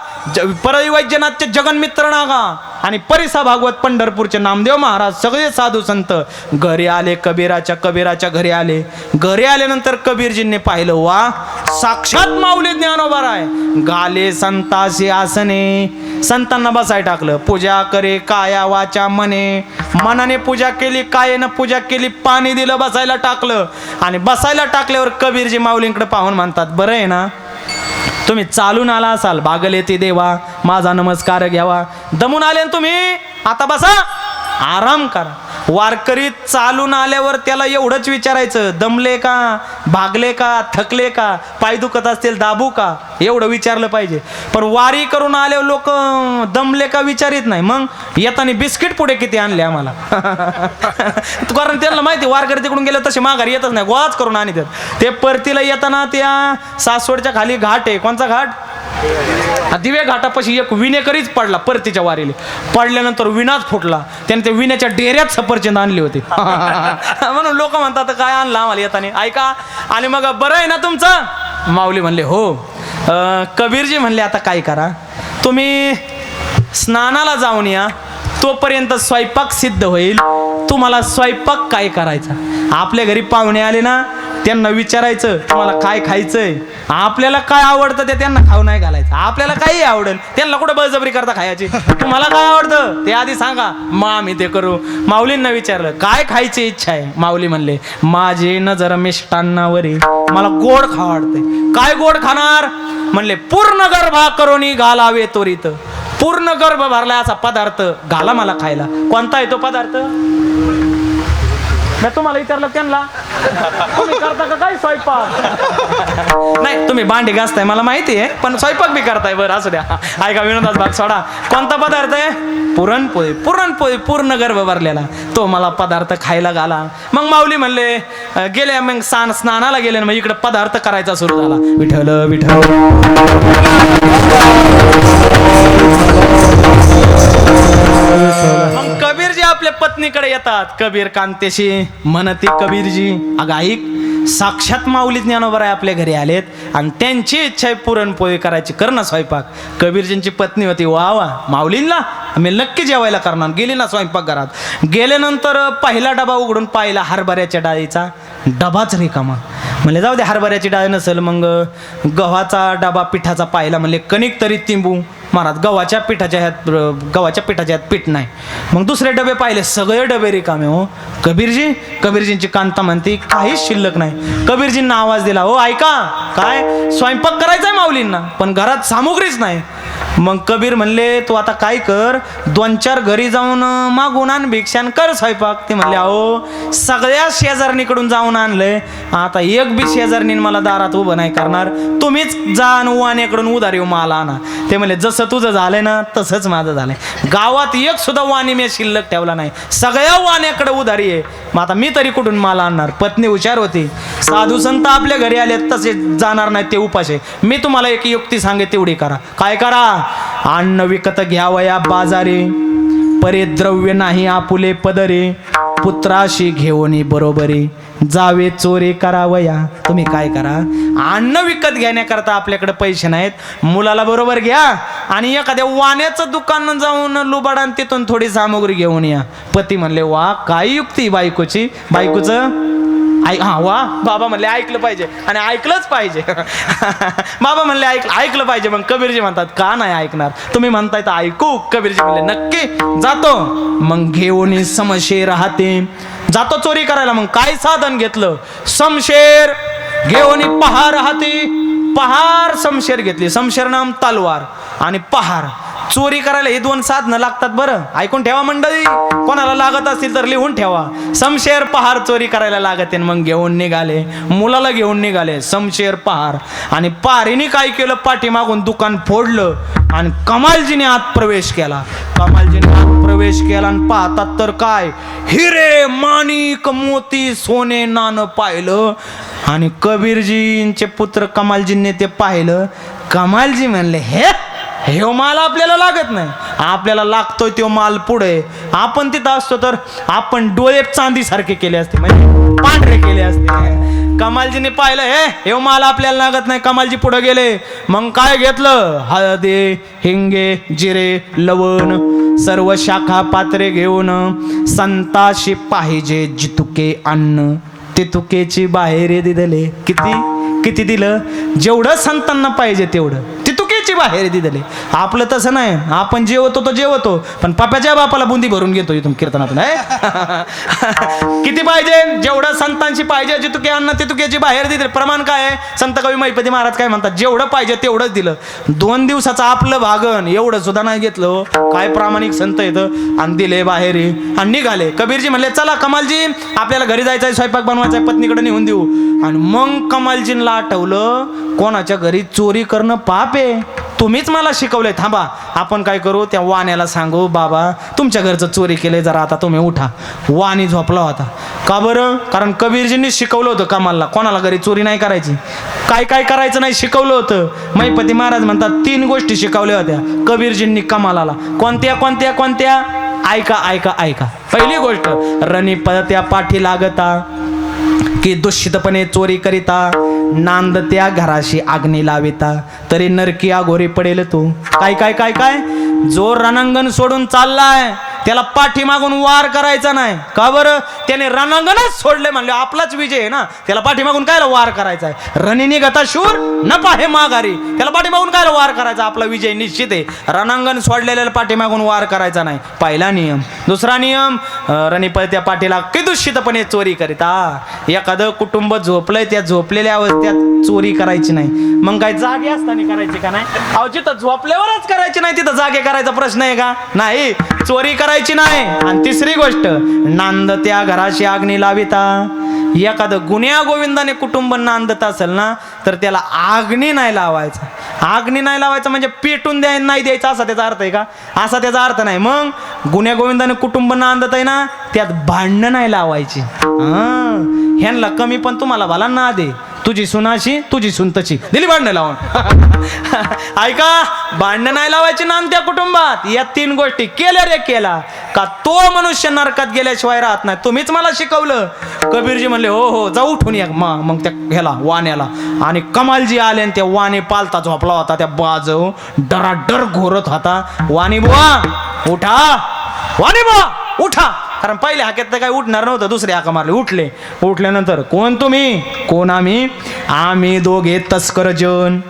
[SPEAKER 1] परळी वैद्यनाथचे जगन्मित्र नागा आणि परिसा भागवत पंढरपूरचे नामदेव महाराज, सगळे साधू संत घरी आले कबीराच्या घरी आले. घरी आल्यानंतर कबीरजींनी पाहिलं, वा साक्षात माऊली ज्ञानोबा आहे. गाले संतासी आसने, संतांना बसाय टाकलं. पूजा करे काया वाचा मने, मनाने पूजा केली, कायेनं पूजा केली, पाणी दिलं, बसायला टाकलं. आणि बसायला टाकल्यावर कबीरजी माऊलींकडे पाहून म्हणतात, बरं आहे ना, तुम्ही चालून आला असाल, भागल येते देवा, माझा नमस्कार घ्यावा. दमून आले ना तुम्ही, आता बसा, आराम करा. वारकरी चालून आल्यावर त्याला एवढंच विचारायचं, दमले का, भागले का, थकले का, पाय दुखत असतील दाबू का, एवढं विचारलं पाहिजे. पण वारी करून आल्यावर लोक दमले का विचारित नाही. मग येताना बिस्किट पुढे किती आणले आम्हाला कारण त्यांना माहिती वारकरी तिकडून गेले तसे माघारी येतच नाही, गोळाच करून आणि ते परतीला येताना त्या सासवडच्या खाली घाट आहे. कोणचा घाट? दिवे घाटापाशी एक विनेकरीच पडला परतीच्या वारीला. पडल्यानंतर विनाच फुटला. त्याने ते विण्याच्या डेऱ्यात सफरचंद आणले होते म्हणून लोक म्हणतात काय आणलं आम्हाला येताना, ऐका. आणि मग बरं आहे ना तुमचं? माऊली म्हणले हो. कबीरजी म्हणले आता काय करा, तुम्ही स्नानाला जाऊन या, तोपर्यंत स्वयंपाक सिद्ध होईल. तुम्हाला स्वयंपाक काय करायचा? आपल्या घरी पाहुणे आले ना, त्यांना विचारायचं तुम्हाला काय खायचंय, आपल्याला काय आवडतं ते त्यांना खाऊ नाही घालायचं. आपल्याला काही आवडेल, त्यांना कुठं बळजबरी करता खायची. तुम्हाला काय आवडतं ते आधी सांगा, मग आम्ही ते करू. माऊलींना विचारलं काय खायची इच्छा आहे? माऊली म्हणले माझे नजर मिष्टान्नावरी, मला गोड खावं वाटतंय. काय गोड खाणार? म्हणले पूर्ण गर्भा करोनी घालावे त्वरित, पूर्ण गर्भ भरला असा पदार्थ घाला मला खायला. कोणता आहे तो पदार्थ? मी तुम्हाला विचारलं त्यांना, तुम्ही करता का काय स्वयंपाक? नाही, तुम्ही भांडी घासताय मला माहिती आहे, पण स्वयंपाक बी करताय. बरं असू द्या, ऐका विनोदाचा भाग सोडा. कोणता पदार्थ आहे? पुरणपोळी. पुरणपोळी पूर्ण गर्भ भरलेला, तो मला पदार्थ खायला घाला. मग माऊली म्हणले गेले, मग स्नानाला गेले, मग इकडे पदार्थ करायचा सुरू झाला. विठ्ठल विठ्ठल. मग कबीरजी आपल्या पत्नीकडे येतात. कबीर कांतेशी म्हणते कबीरजी, अगं ऐक, साक्षात माऊली ज्ञानोबा आहे आपल्या घरी आलेत आणि त्यांची इच्छा आहे पुरणपोळी करायची, कर ना स्वयंपाक. कबीरजींची पत्नी होती, वा वा, माऊलींना मी नक्की जेवायला करणार. गेली ना स्वयंपाकघरात. गेल्यानंतर पहिला डबा उघडून पाहिला हरभऱ्याच्या डाळीचा, डबाच रिकामा. म्हणले जाऊ दे, हरभऱ्याची डाळ नसेल. मग गव्हाचा डबा पिठाचा पाहिला. म्हणले कणिक तरी तिंबू महाराज, गव्हाच्या पिठाच्या ह्यात पीठ नाही. मग दुसरे डबे पाहिले, सगळे डबे रिकामे. हो कबीरजींची कांता म्हणते काहीच शिल्लक नाही. कबीरजींना आवाज दिला, हो ऐका, काय स्वयंपाक करायचा आहे माऊलींना, पण घरात सामुग्रीच नाही. मग कबीर म्हणले तू आता काय कर, 2-4 घरी जाऊन मागून आण भिक्षान कर स्वयंपाक. ते म्हणले अहो सगळ्या शेजारणीकडून जाऊन आणलंय, आता एक बी शेजारणीन मला दारात उभं नाही करणार, तुम्हीच जा आणि वाण्याकडून उधार येऊ मला आणा. ते म्हणले जसं तुझं झालंय ना तसंच माझं झालंय. गावात एक सुद्धा वाणी मी शिल्लक ठेवला नाही, सगळ्या वाण्याकडे उधारी आहे. मग आता मी तरी कुठून माल आणणार? पत्नी हुशार होती. साधू संत आपल्या घरी आले तसे जाणार नाही, ते उपाशी. मी तुम्हाला एक युक्ती सांगे तेवढी करा. काय करा? अन्न विकत घ्यावया बाजारे, परे द्रव्य नाही आपुले पदरे, पुत्राशी घेऊन बरोबरी, जावे चोरी करावया. तुम्ही काय करा, अन्न विकत घेण्याकरता आपल्याकडे पैसे नाहीत, मुलाला बरोबर घ्या आणि एखाद्या वाण्याचं दुकान जाऊन लुबाडान तिथून थोडी सामुग्री घेऊन या. पती म्हणले वा काय युक्ती बायकोची. बायकोचं हा वा. बाबा म्हणले ऐकलं पाहिजे आणि ऐकलंच पाहिजे बाबा म्हणले ऐकलं पाहिजे. मग कबीरजी म्हणतात का नाही ऐकणार? तुम्ही म्हणताय तर ऐकू. कबीरजी म्हणले नक्की जातो. मग घेऊन समशेर राहते, जातो चोरी करायला. मग काय साधन घेतलं? समशेर घेऊन पहार राहते. पहार समशेर घेतली. समशेर नाम तलवार आणि पहार. चोरी करायला हे 2 साधनं लागतात. बरं ऐकून ठेवा मंडळी, कोणाला लागत असतील तर लिहून ठेवा. समशेर पहार चोरी करायला लागते. मग घेऊन निघाले, मुलाला घेऊन निघाले. समशेर पहार आणि पहारीने काय केलं, पाठीमागून दुकान फोडलं आणि कमालजीने आत प्रवेश केला. कमालजीने आत प्रवेश केला आणि पाहतात तर काय, हिरे माणिक मोती सोने नाणं पाहिलं. आणि कबीरजींचे पुत्र कमालजींनी ते पाहिलं. कमालजी म्हणले हे माल आपल्याला लागत नाही, आपल्याला लागतोय तो माल पुढे, आपण तिथं असतो तर आपण डोळे चांदीसारखे केले असते, म्हणजे पांढरे केले असते. कमालजीने पाहिलं हे माल आपल्याला लागत नाही, कमालजी पुढे गेले. मग काय घेतलं? हळदी, हिंगे, जिरे, लवण, सर्व शाखा पात्रे घेऊन संताशी पाहिजे जितुके अन्न तितुकेची बाहेर दिले. किती दिलं? जेवढं संतांना पाहिजे तेवढं तितुकेची बाहेर दिले. आपलं तसं नाही, आपण जेवतो तो जेवतो, पण पाप्याच्या बापाला बुंदी भरून घेतो इथून कीर्तनातून. किती पाहिजे? जेवढं संतांची पाहिजे जितुके अन्न तितुकेची बाहेर दिले. प्रमाण काय आहे? संत कवी महिपती महाराज काय म्हणतात? जेवढं पाहिजे तेवढंच दिलं. 2 दिवसाचं आपलं भागन एवढं सुद्धा नाही घेतलं. काय प्रामाणिक संत येतं आणि दिले बाहेर आणि निघाले. कबीरजी म्हणले चला कमालजी आपल्याला घरी जायचंय, स्वयंपाक बनवायचा आहे, पत्नीकडे नेऊन देऊ. आणि मग कमालजींना आठवलं कोणाच्या घरी चोरी करणं पाप आहे. तुम्हीच मला शिकवलंय, थांबा आपण काय करू, त्या वाण्याला सांगू बाबा तुमच्या घरचं चोरी केलंय, जरा आता तुम्ही उठा. वाणी झोपला होता. का बरं? कारण कबीरजींनी शिकवलं होतं कमालला कोणाला घरी चोरी नाही करायची, काय करायचं नाही शिकवलं होतं. महिपती महाराज म्हणतात 3 गोष्टी शिकवल्या होत्या कबीरजींनी कमालाला. कोणत्या? ऐका. पहिली गोष्ट, रणी पळत्या पाठी लागता की दूषितपणे चोरी करिता, नांद त्या घराशी अग्नी लाविता तरी नरकी आघोरी पडेल तू. काय? जो रणांगण सोडून चाललाय त्याला पाठीमागून वार करायचा नाही. का बरं? त्याने रणांगणच सोडले म्हणले आपलाच विजय आहे ना, त्याला पाठीमागून कायला वार करायचा आहे? रणी गता शूर न पाहे माघारी, त्याला पाठीमागून कायला वार करायचा? आपला विजय निश्चित आहे. रणांगण सोडलेल्याला पाठीमागून वार करायचा नाही, पहिला नियम. दुसरा नियम, रणी पळत्या पाठीला की दूषितपणे चोरी करिता. एखादं कुटुंब झोपलंय, त्या झोपलेल्या अवस्थेत चोरी करायची नाही. मग काय जागे असताना करायची का नाही? अहो जिथं झोपल्यावरच करायची नाही तिथं जागे करायचा प्रश्न आहे का? नाही, चोरी करायची नाही. आणि तिसरी गोष्ट, नांद त्या घराशी अग्नी लाविता. एखादं गुन्ह्या गोविंदाने कुटुंब नांदत असेल ना तर त्याला अग्नी नाही लावायचा. अग्नी नाही लावायचं म्हणजे पेटून नाही द्यायचं असा त्याचा अर्थ आहे का? असा त्याचा अर्थ नाही. मग गुन्ह्या गोविंदाने कुटुंब नांदत आहे ना त्यात भांडणं नाही लावायची. ह्यांना कमी पण तुम्हाला भला ना दे, तुझी सुनाशी तुझी सुन तशी दिली भांडणं लावून. ऐका, भांडणं नाही लावायची ना त्या कुटुंबात. या 3 गोष्टी केल्या रे केला का तो मनुष्य नरकात गेल्याशिवाय राहत नाही. तुम्हीच मला शिकवलं. कबीरजी म्हणले हो जा उठून या. मग त्या ह्याला वाण्याला आणि कमालजी आले आणि त्या वाणी पालता झोपला होता, त्या बाजव डराडर घोरत होता. वाणी बुवा उठा, वाणी बुवा उठा. कारण पहिल्या हाक्यात तर काही उठणार नव्हतं, दुसरे हाका मारले. उठल्यानंतर कोण तुम्ही? कोण आम्ही दोघे तस्कर जन,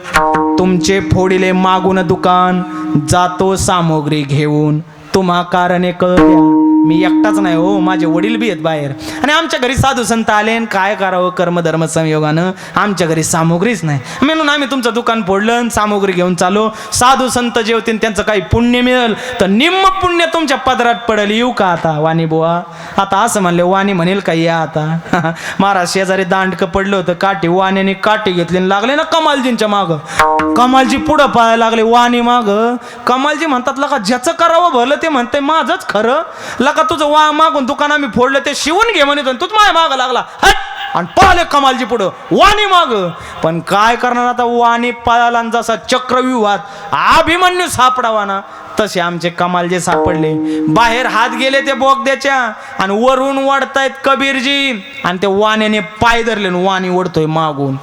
[SPEAKER 1] तुमचे फोडिले मागून दुकान, जातो सामग्री घेऊन, तुम्हा कारणे कळत्या. मी एकटाच नाही हो, माझे वडील बी आहेत बाहेर. आणि आमच्या घरी साधू संत आले, काय करावं कर्मधर्म संयोगानं आमच्या घरी सामग्रीच नाही, म्हणून आम्ही तुमचं दुकान फोडलं, सामग्री घेऊन चालो. साधू संत जेवतील त्यांचं काही पुण्य मिळेल तर निम्म पुण्य तुमच्या पदरात पडेल. येऊ का आता वाणी बुवा? आता असं म्हणले. वाणी म्हणेल का या आता? महाराज शेजारी दांडकं पडलं होतं, काठी वाण्याने काठी घेतली लागले ना कमालजींच्या माग. कमालजी पुढं पाहायला लागले, वाणी माग. कमालजी म्हणतात लका ज्याचं करावं भलं ते म्हणते माझंच खरं. लका तुझं मागून दुकान आम्ही फोडलं ते शिवून घे म्हणतो, तूच माझ्या माग लागला. आणि पाहिले कमालजी पुढं, वाणी माग. पण काय करणार आता? वाणी पळाला जसा चक्रव्यूहात अभिमन्यू सापडावा ना तसे आमचे कमालजे सापडले. बाहेर हात गेले ते बोगद्याच्या आणि वरून वाढतायत कबीरजी आणि ते वाण्याने पाय धरले. वाणी ओढतोय मागून.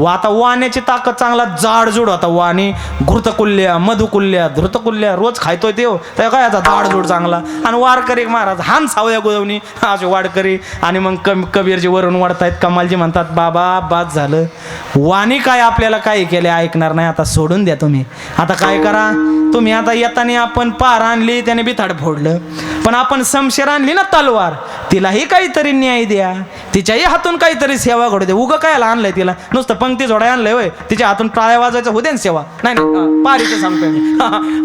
[SPEAKER 1] आता वाण्याची ताकद चांगला जाडजूड होता. वाणी घृतकुल्ल्या मधुकुल्ल्या धृतकुल्ल्या रोज खायतोय ते. त्या काय याचा जाडजूड चांगला. आणि वारकरी महाराज हान सावया गोदवणी असे वारकरी. आणि मग कबीरजी वरून वाढतायत. कमालजी म्हणतात बाबा बाद झालं, वाणी काय आपल्याला काही केले ऐकणार नाही, आता सोडून द्या तुम्ही. आता काय करा तुम्ही? आता येताना आपण पार आणली त्याने बिथाड फोडलं, पण आपण समशेर आणली ना तलवार, तिलाही काहीतरी न्याय द्या, तिच्याही हातून काहीतरी सेवा घडू दे. उगं कायला आणलंय तिला? नुसतं पंक्ती जोडाय आणलंय होय? तिच्या हातून टाळ्या वाजवायचं होऊ दे ना सेवा. नाही पारीचं सांगतोय मी.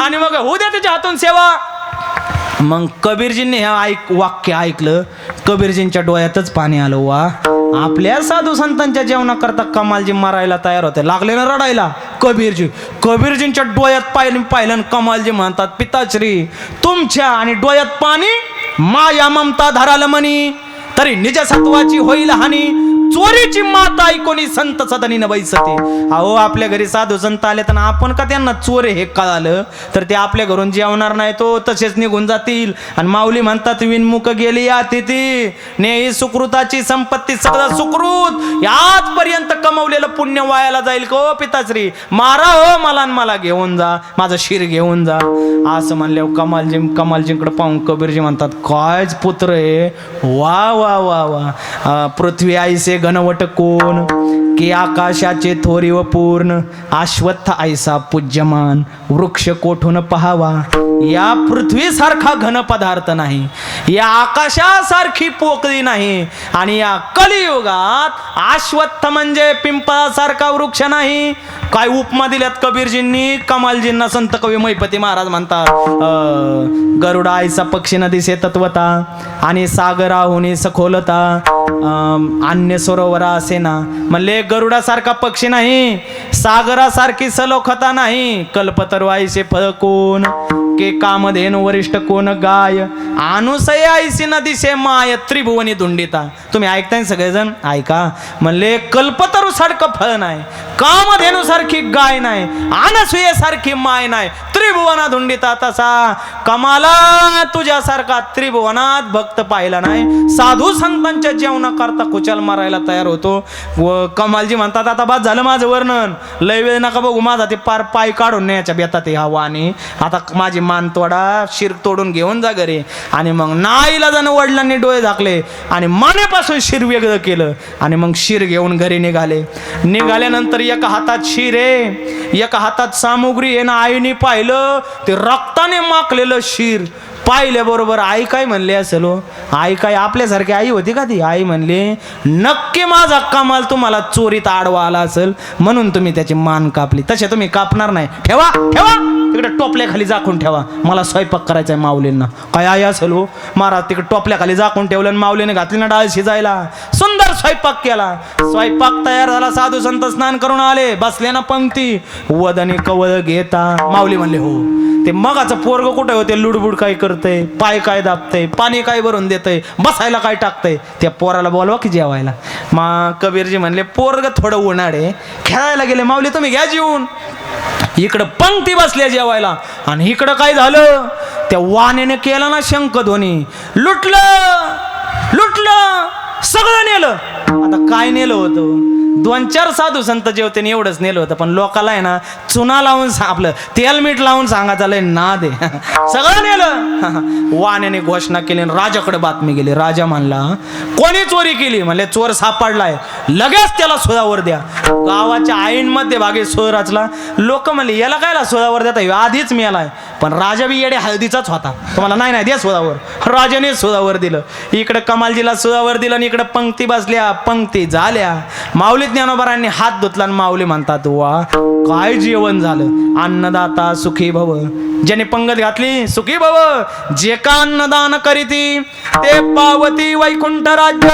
[SPEAKER 1] आणि मग होऊ द्या तिच्या हातून सेवा. मग कबीरजींनी हे वाक्य ऐकलं, कबीरजींच्या डोळ्यातच पाणी आलं. वा, आपल्या साधू संतांच्या जेवणाकरता कमालजी मारायला तयार होते. लागले ना रडायला कबीरजींच्या डोळ्यात पाहिलं कमालजी म्हणतात पिताश्री तुमच्या आणि डोळ्यात पाणी माया ममता धराल मनी तरी निज सत्वाची होईल हानी चोरीची मात ऐकोनी संत सदनी न बैसते. अहो आपल्या घरी साधू संत आले तर आपण का त्यांना चोर हे कळालं तर ते आपल्या घरून जेवणार नाही तो तसेच निघून जातील. आणि माऊली म्हणतात विनमुख गेली अतिथी नेही सुकृताची संपत्ती सगळं सुकृत आजपर्यंत कमवलेलं पुण्य वायाला जाईल को पिताश्री मारा हो मला घेऊन जा माझं शिर घेऊन जा असं म्हणल्यावर कमालजींकडे पाहून कबीरजी म्हणतात कायच पुत्र आहे वा वा वा वा. पृथ्वी आईसे घनवट कोण की आकाशाचे थोरी व पूर्ण अश्वत्थ ऐसा पूज्यमान वृक्ष कोठून पहावा. या पृथ्वीसारखा घन पदार्थ नाही या आकाशासारखी पोकळी नाही आणि या कलियुगात अश्वत्थ म्हणजे पिंपळासारखा वृक्ष नाही. काय उपमा दिल्यात कबीरजींनी कमालजींना संत कवी महिपती महाराज म्हणतात गरुडा आईसा पक्षी न दिसे तत्वता आणि सागराहुनी सखोलता अन्य सरोवरा असे ना म्हणले गरुडासारखा पक्षी नाही सागरासारखी सलोखता नाही कल्पतरू आईसे फळ कोण के कामधेनु वरिष्ठ कोण गाय अनुसया आईसी नदीसे माय त्रिभुवनी धुंडिता. तुम्ही ऐकताय सगळेजण ऐका म्हणले कल्पतरू सारखं फळ नाही कामधेनु सारखी गाय नाही अनसुयेसारखी माय नाही त्रिभुवना धुंडिता. तसा कमाला तुझ्यासारखा त्रिभुवनात भक्त पाहिला नाही. साधू संतांच्या जेवणा करता कुचाल मारायला तयार होतो. व कमालजी म्हणतात आता बाद झालं माझं वर्णन लय वेळ नका बघू माझा ते पार पाय काढून न्यायच्या बेतात हा वाणी आता माझी मान तोडा शिर तोडून घेऊन जा घरी. आणि मग नाईला जाणं वडिलांनी डोळे झाकले आणि मानेपासून शिर वेगळं केलं आणि मग शिर घेऊन घरी निघाल्यानंतर एका हातात शिर आहे एका हातात सामुग्री आहे ना. आईने पाहिलं ते रक्ताने माखलेलं शिर पाहिल्याबरोबर आई काय म्हणले असेल हो आई काय आपल्यासारखी आई होती का ती. आई म्हणले नक्की माझा कमाल तुम्हाला चोरीत आडवा आला असेल म्हणून तुम्ही त्याची मान कापली. तसे तुम्ही कापणार नाही. ठेवा तिकडे टोपल्याखाली झाकून ठेवा मला स्वयंपाक करायचा आहे माऊलींना. काय आई असेल हो महाराज तिकडे टोपल्याखाली झाकून ठेवलं आणि माऊलीने घातली ना डाळ शिजायला सुंदर स्वयंपाक केला. स्वयंपाक तयार झाला साधू संत स्नान करून आले बसले ना पंक्ती वदनी कवळ घेता. माऊली म्हणले हो ते मगाचं पोरग कुठे होते लुडबुड काय करतंय पाय काय दाबतंय पाणी काय भरून देतंय बसायला काय टाकतंय त्या पोराला बोलवा की जेवायला. मग कबीरजी म्हणले पोरग थोडं उन्हाळे खेळायला गेले. माऊली तुम्ही घ्या जेवून. इकडं पंक्ती बसल्या जेवायला आणि इकडं काय झालं त्या वाण्याने केला ना शंखध्वनी लुटलं सगळं नेलं. आता काय नेलं होतं 2-4 साधू संत जेवते एवढंच नेलं होतं पण लोकाला आहे ना चुना लावून आपलं तेल मीठ लावून सांगायचं लय ना दे सगळं नेलं. वाण्याने घोषणा केली राजाकडे बातमी गेली. राजा म्हणला कोणी चोरी केली म्हणले चोर सापडलाय लगेच त्याला सुधावर द्या. गावाच्या आईनमध्ये भागे सोय रचला. लोक म्हणले याला कायला सुधावर देता आधीच मिळालाय पण राजा बी येडे हळदीचाच होता तुम्हाला नाही द्या सुधावर. राजाने सुधावर दिलं. इकडे कमालजीला सुधावर दिलं आणि इकडे पंक्ती बसल्या पंक्ती झाल्या. माऊली ज्ञानोबारांनी हात धुतला आणि माऊली म्हणतात वा काय जेवण झालं. अन्नदाता सुखी भव ज्याने पंगत घातली सुखी भव जे का अन्नदान करीती ते पावती वैकुंठ राज्य.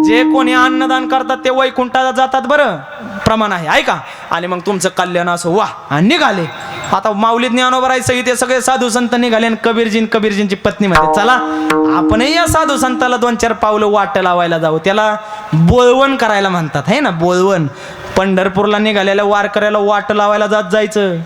[SPEAKER 1] जे कोणी अन्नदान करतात ते वैकुंठाला जातात बरं प्रमाण आहे ऐका. आणि मग तुमचं कल्याण असो वा. आणि निघाले. आता माऊली ज्ञानोबरायचं इथे सगळे साधू संत निघाले आणि कबीरजींची पत्नी म्हणते चला आपणही या साधू संताला 2-4 पावलं वाट लावायला जाऊ. त्याला बोळवण करायला म्हणतात है ना बोळवण. पंढरपूरला निघालेल्या वारकऱ्याला वाट लावायला जायचं.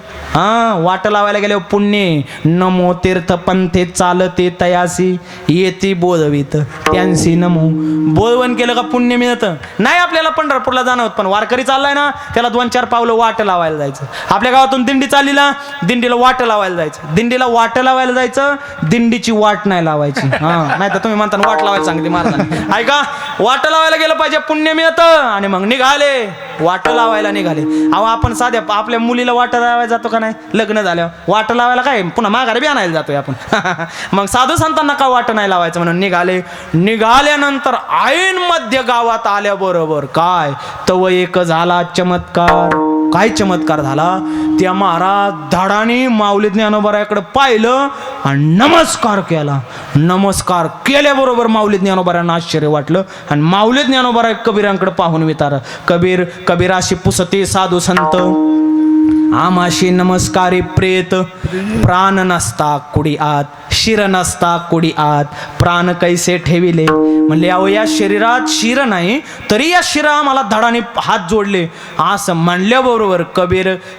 [SPEAKER 1] वाट लावायला गेल्यावर पुण्य नमो तीर्थ पंथे चालते तयासी येती बोलवीत त्यांसी नमो. बोळवण केलं का पुण्य मिळतं नाही. आपल्याला पंढरपूरला जाणं होत पण वारकरी चाललाय ना त्याला 2-4 पावलं वाट लावायला जायचं. आपल्या गावातून दिंडी चालली ना दिंडीला वाट लावायला जायचं. दिंडीला वाट लावायला जायचं दिंडीची वाट नाही लावायची. नाही तर तुम्ही म्हणता वाट लावायला सांगते महाराजांनी ऐका. वाट लावायला गेलं पाहिजे पुण्य मिळतं. आणि मग निघाले वाट लावायला निघाले. अहो आपण साध्या आपल्या मुलीला वाट लावायला जातो का नाही लग्न झाल्यावर वाट लावायला काय पुन्हा माघारी बी आणायला जातोय आपण. मग साधू संतांना का वाट नाही लावायचं म्हणून निघाल्यानंतर ऐन मध्य गावात आल्याबरोबर काय तव एक झाला चमत्कार. काय चमत्कार झाला त्या महाराज धाडाने माऊली ज्ञानोबाराकडे पाहिलं आणि नमस्कार केला. नमस्कार केल्याबरोबर माऊली ज्ञानोबारांना आश्चर्य वाटलं आणि माऊली ज्ञानोबारा कबीरांकडे पाहून विचार कबीर अशी पुसते साधू संत आमाशी नमस्कारी प्रेत, प्राण नसता कुडी आत, शिर नसता कुडी आत, प्राण कैसे ठेविले. म्हणले अहो या शरीरात शिर नाही तरी या शिरा मला धडाने हात जोडले. असं म्हणल्याबरोबर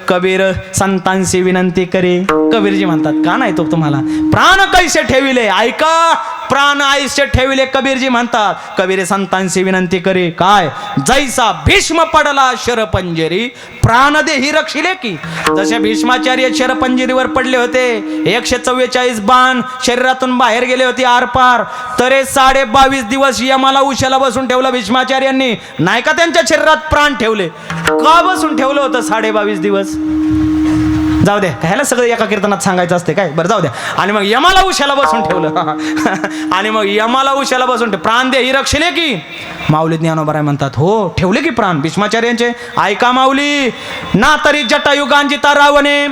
[SPEAKER 1] कबीर संतांशी विनंती करे. कबीरजी म्हणतात का नाही तो तुम्हाला प्राण कैसे ठेविले, ऐका प्राण आयुष्य ठेविले. कबीरजी म्हणतात कबीर संतांशी विनंती करे काय, जैसा भीष्म पडला शरपंजरी प्राण देही रक्षिले की. जसे भीष्माचार्य शरपंजरीवर पडले होते, 144 बाण शरीरातून बाहेर गेले होते आरपार, तरे 22.5 दिवस यमाला उशाला बसून ठेवलं भीष्माचार्यांनी. नाही का त्यांच्या शरीरात प्राण ठेवले, का बसून ठेवलं होतं 22.5 दिवस. जाऊ द्या ह्याला सगळं एका कीर्तनात सांगायचं असते काय, बरं जाऊ द्या. आणि मग यमाला उशाला बसून ठेवलं आणि मग यमाला उशाला बसून प्राण देही रक्षिले की. माऊली ज्ञानोबा म्हणतात हो ठेवले की प्राण भीष्माचार्यांचे. ऐका माऊली, ना तरी जटायुगांजिता रावणे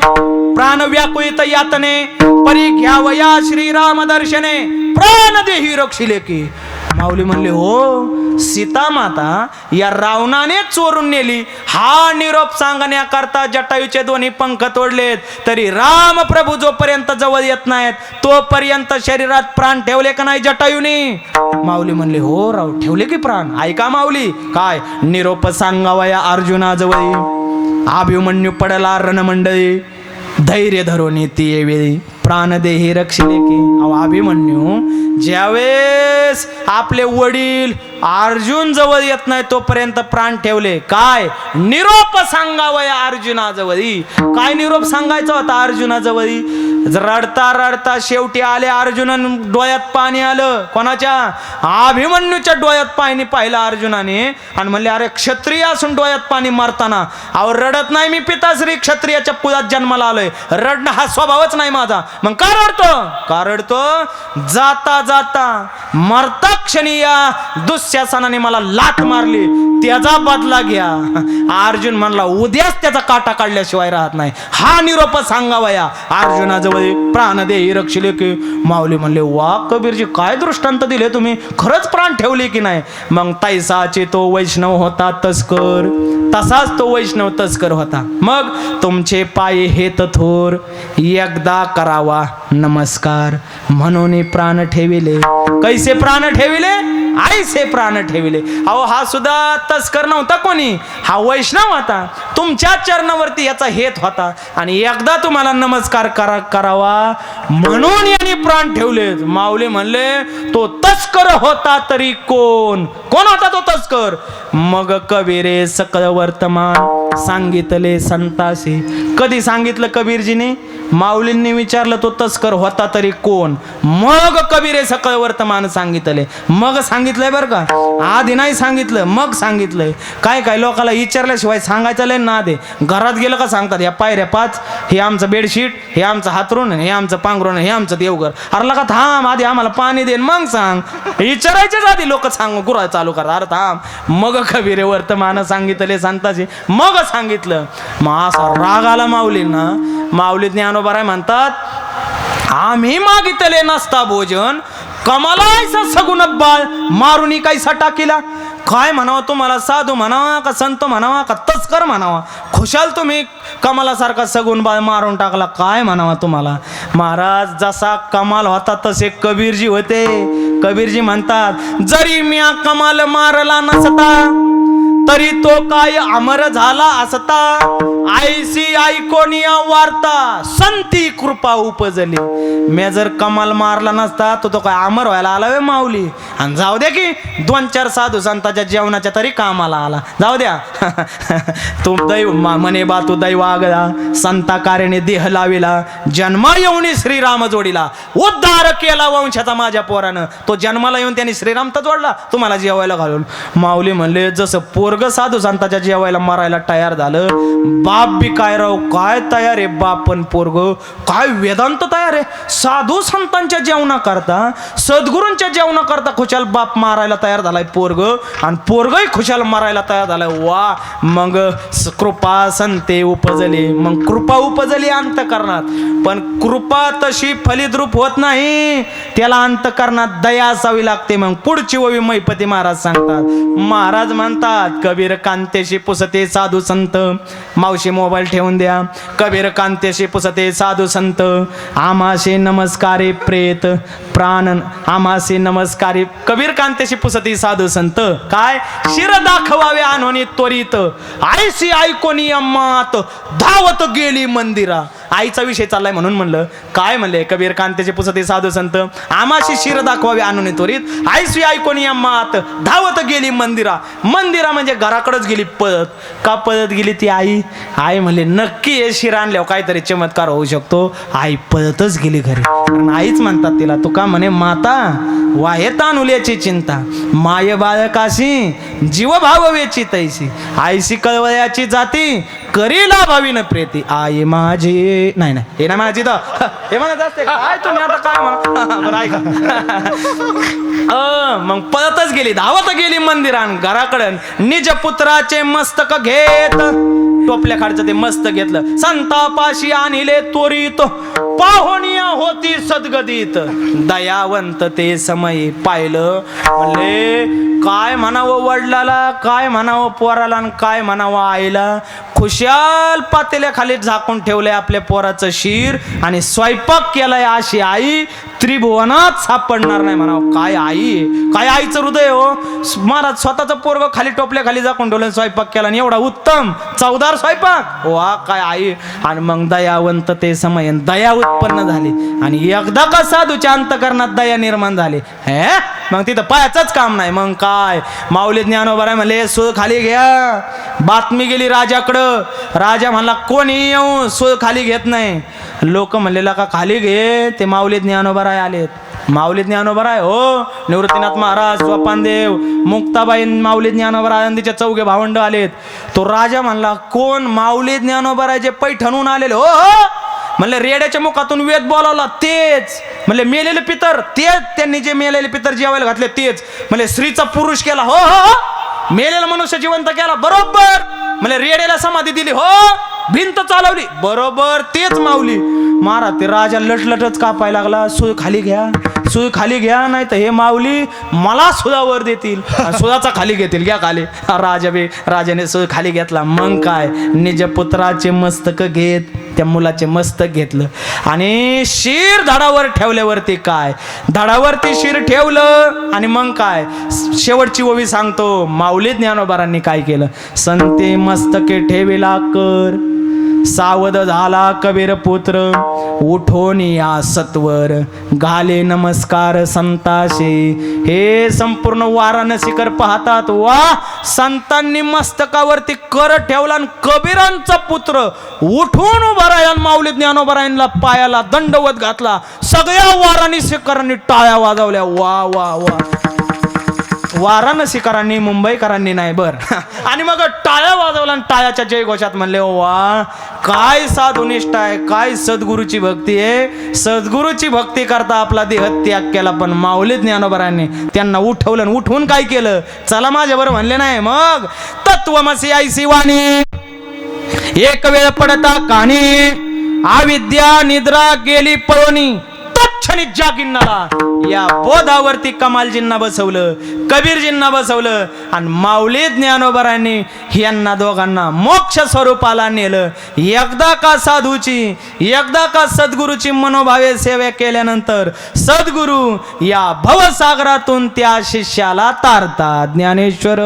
[SPEAKER 1] प्राण व्याकुळित यातने, परी घ्यावया श्रीराम दर्शने प्राण देही रक्षिले की. माऊली म्हणले हो सीता माता या रावणाने चोरून नेली, हा निरोप सांगण्याकरता जटायूचे दोन्ही पंख तोडलेत, तरी राम प्रभू जोपर्यंत जवळ येत नाहीत तोपर्यंत शरीरात प्राण ठेवले का नाही जटायूने. माऊली म्हणले हो राव ठेवले की प्राण. ऐका माऊली काय निरोप सांगावया अर्जुनाजवळी, अभिमन्यू पडला रणमंडळी, धैर्य धरून ती वेळी प्राण देही रक्षिले की. अभिमन्यू ज्यावेळेस आपले वडील अर्जुन जवळ येत नाही तोपर्यंत प्राण ठेवले. काय निरोप सांगावया अर्जुनाजवळी. काय निरोप सांगायचा होता अर्जुनाजवळी. रडता रडता शेवटी आले अर्जुन, डोळ्यात पाणी आलं. कोणाच्या, अभिमन्यूच्या डोळ्यात पाणी पाहिलं अर्जुनाने आणि म्हणले अरे क्षत्रिय असून डोळ्यात पाणी मारताना. अहो रडत नाही मी पिताश्री, क्षत्रियाच्या कुळात जन्माला आलोय, रडणं हा स्वभावच नाही माझा. मग का रडतो, का रडतो, जाता जाता मरता क्षणी या दुःशासनाने मला लाथ मारली त्याचा बदला घ्या. अर्जुन म्हणला उद्याच त्याचा काटा काढल्याशिवाय राहत नाही. हा निरोप सांगावया अर्जुनाजवळ प्राण देही रक्षिले की. माऊली म्हणले वा कबीरजी काय दृष्टांत दिले तुम्ही, खरंच प्राण ठेवले की नाही. मग तैसाचे तो वैष्णव होता तस्कर, तसाच तो वैष्णव तस्कर होता. मग तुमचे पाय हेत थोर, एकदा करावा नमस्कार, म्हणून प्राण ठेविले. कैसे प्राण ठेविले, आईसे प्राण ठेविले. अहो हा सुद्धा तस्कर नव्हता कोणी, हा वैष्णव होता. तुमच्या चरणावरती याचा हेत होता आणि एकदा तुम्हाला नमस्कार करावा म्हणून यांनी प्राण ठेवले. माऊली म्हणले तो तस्कर होता तरी कोण होता तो तस्कर. मग कबीरे सकळ वर्तमान सांगितले संतासी. कधी सांगितलं कबीरजीने, माऊलींनी विचारलं तो तस्कर होता तरी कोण. मग कबीरे सकळ वर्तमान सांगितले. मग सांगितलंय बरं का, आधी नाही सांगितलं मग सांगितलंय. काय काय लोकाला विचारल्याशिवाय सांगायचं लय ना दे. घरात गेलं का सांगतात या पायऱ्या 5, हे आमचं बेडशीट, हे आमचं हातरून, हे आमचं पांघरून, हे आमचं देवघर. अरे लका थांब आधी आम्हाला पाणी देन मग सांग. विचारायचेच आधी लोक सांग गुरा चालू करा. अरे थांब. मग कबीरे वर्तमान सांगितले संताची, मग सांगितलं. मग असा राग आला माऊलींना. माऊली ज्ञानोबा म्हणतात आम्ही मागितले नसता भोजन, कमलायचा सगुण बाळ मारुनी कैसा टाकीला. काय म्हणावं तुम्हाला, साधू म्हणावा का संत म्हणावा का तस्कर म्हणावा, खुशाल तुम्ही कमालासारखा सगुण बाळ मारून टाकला. काय म्हणावा तुम्हाला. महाराज जसा कमाल होता तसे कबीरजी होते. कबीरजी म्हणतात जरी मी कमाल मारला नसता तरी तो काय अमर झाला असता, आईसी ऐकोनिया वार्ता संती कृपा उपजली. मी जर कमाल मारला नसता तो काय अमर व्हायला आला वे माऊली. आणि जाऊ द्या की 2-4 साधू संतांच्या जेवणाच्या तरी कामाला आला. जाऊ द्या तू दैव म्हणे बा तू दैव आगळा, संता कार्याने देह लाविला, जन्मा येऊन श्रीराम जोडीला, उद्धार केला वंशाचा माझ्या पोरानं. तो जन्माला येऊन त्यांनी श्रीराम तर जोडला तुम्हाला जेवायला घालून. माऊली म्हणले जसं पोरग साधू संतांच्या जेवायला मारायला तयार झालं, बाप बी काय राव काय तयार आहे. बाप पण पोरग काय वेदांत तयार आहे. साधू संतांच्या जेवणा करता, सद्गुरूंच्या जेवणा करता खुशाल बाप मारायला तयार झालाय पोरग, आणि पोरगही खुशाल मारायला तयार झालाय. वा. मग कृपा संते उपजली. मग कृपा उपजली अंतकरणात. पण कृपा तशी फलिद्रूप होत नाही, त्याला अंतकरणात दया असावी लागते. मग पुढची ओवी मैपती महाराज सांगतात. महाराज म्हणतात कबीर कांतेशी पुसते साधू संत. मावशी मोबाईल ठेवून द्या. कबीर कांतेशी पुसते साधू संत, आमाशे नमस्कारे प्रेत प्राण आमासे नमस्कारे. कबीर कांतेशी पुसते साधू संत, काय शिर दाखवावे आणोनी त्वरित, आईशी ऐकोनी अम्मात धावत गेली मंदिरा. आईचा विषय चाललाय म्हणून म्हणलं. काय म्हणले कबीर कांतेचे पुसते साधू संत, आमाशी शिर दाखवावे आणून त्वरित, आईशी ऐकोनी अम्मात धावत गेली मंदिरा. मंदिरा म्हणजे घराकडेच गेली पळत. का पळत गेली ती आई? आई म्हणले नक्की हे शिर आणल्यावर काहीतरी चमत्कार होऊ शकतो. आई पळतच गेली घरी. कारण आईच म्हणतात तिला, तुका म्हणे माता वाहे तानुल्याची चिंता, माय बाळकाशी जीव भाव वेची तैसी, आईशी कळवळ्याची जाती करीला भावीन प्रेती. आई माझी नाही हे नाही माझी तर हे म्हणत असते काय तुम्ही आता काय म्हणा. बरं ऐका. मग पळतच गेली, धावत गेली मंदिरान घराकडं. निज पुत्राचे मस्तक घेत, टोपल्या खाडचं ते मस्तक घेतलं, संतापाशी आणले त्वरित, पाहुणिया होती सद्गदित. दयावंत ते समय पाहिलं, म्हणले काय म्हणावं वडिलाला, काय म्हणावं पोराला, आणि काय म्हणावं आईला. खुशाल पातेल्या खाली झाकून ठेवलंय आपल्या पोराचं शिर आणि स्वयंपाक केलाय अशी आई त्रिभुवनात सापडणार नाही म्हणावं. काय आई, काय आईचं हृदय हो. महाराज स्वतःचं पोरग खाली टोपल्या खाली झाकून ठेवलं, स्वयंपाक केला आणि एवढा उत्तम चवदार स्वयंपाक. वा काय आई. आणि मग दयावंत ते समय, दया उत्पन्न झाली आणि एकदा का साधूच्या अंतकरणात दया निर्माण झाली. हे मग तिथं पायाचंच काम नाही. मग काय माऊली ज्ञानोबा म्हणले सूळ खाली घ्या. बातमी गेली राजाकडं. राजा म्हणला कोणी येऊ सूळ खाली घेत नाही. लोक म्हणलेला का खाली घे. ते माऊली ज्ञानोबा आलेत. माऊली ज्ञानोबा हो, निवृत्तीनाथ महाराज, स्वपानदेव, मुक्ताबाई, माऊली ज्ञानोबा आनंदीचे चौघे भावंड आलेत. तो राजा म्हणला कोण? माऊली ज्ञानोबा जे पैठणून आलेले. हो हो म्हणले रेड्याच्या मुखातून वेद बोलावला तेच. म्हणले मेलेले पितर तेच, त्यांनी जे मेलेले पितर जेवायला घातले तेच. म्हणले स्त्रीचा पुरुष केला. हो हो मेलेला मनुष्य जिवंत केला. बरोबर. म्हणले रेड्याला समाधी दिली. हो भिंत चालवली. बरोबर तेच माऊली. महाराज ते राजा लटलटच कापायला लागला. सूळ खाली घ्या, सूळ खाली घ्या, नाही तर हे माऊली मला सुळावर देतील, सुळाचा खाली घेतील. घ्या खाली. राजाने सूळ खाली घेतला. मग काय निज पुत्राचे मस्तक घेत त्या मुलाचे मस्तक घेतलं आणि शिर धडावर ठेवल्यावरती काय धडावरती शिर ठेवलं. आणि मग काय शेवटची ओवी सांगतो माऊली ज्ञानोबारांनी काय केलं. संते मस्तके ठेविला कर, सावध झाला कबीर पुत्र, उठोन या सत्वर घाले नमस्कार संताशे. हे संपूर्ण वाराणसीकर पाहतात. वा संतांनी मस्तकावरती कर ठेवला आणि कबीरांचा पुत्र उठून उभा राहिला. माऊली ज्ञानोबरायांना पायाला दंडवत घातला. सगळ्या वाराणसीकरांनी टाळ्या वाजवल्या. वा वा वा. वाराणसीकरांनी, मुंबईकरांनी नाही बर. आणि मग टाळ्या वाजवल्या आणि टाळ्याच्या जयघोषात म्हणले वा काय साधुनिष्ठ आहे, काय सद्गुरूची भक्ती आहे. सद्गुरूची भक्ती करता आपला देह त्याग केला. पण माऊली ज्ञानोबरांनी त्यांना उठवलं. उठवून काय केलं चला माझ्यावर म्हणले नाही. मग तत्वमसी ऐसी वाणी एक वेळ पडता कानी, अविद्या निद्रा गेली पळोनी, तत्क्षणी जागिन्नाला. या बोधावरती कमालजींना बसवलं, कबीरजींना बसवलं आणि माऊली ज्ञानोबरांनी यांना दोघांना मोक्ष स्वरूपाला नेलं. एकदा का साधूची, एकदा का सद्गुरूची मनोभावे सेवा केल्यानंतर सद्गुरू या भवसागरातून त्या शिष्याला तारतात. ज्ञानेश्वर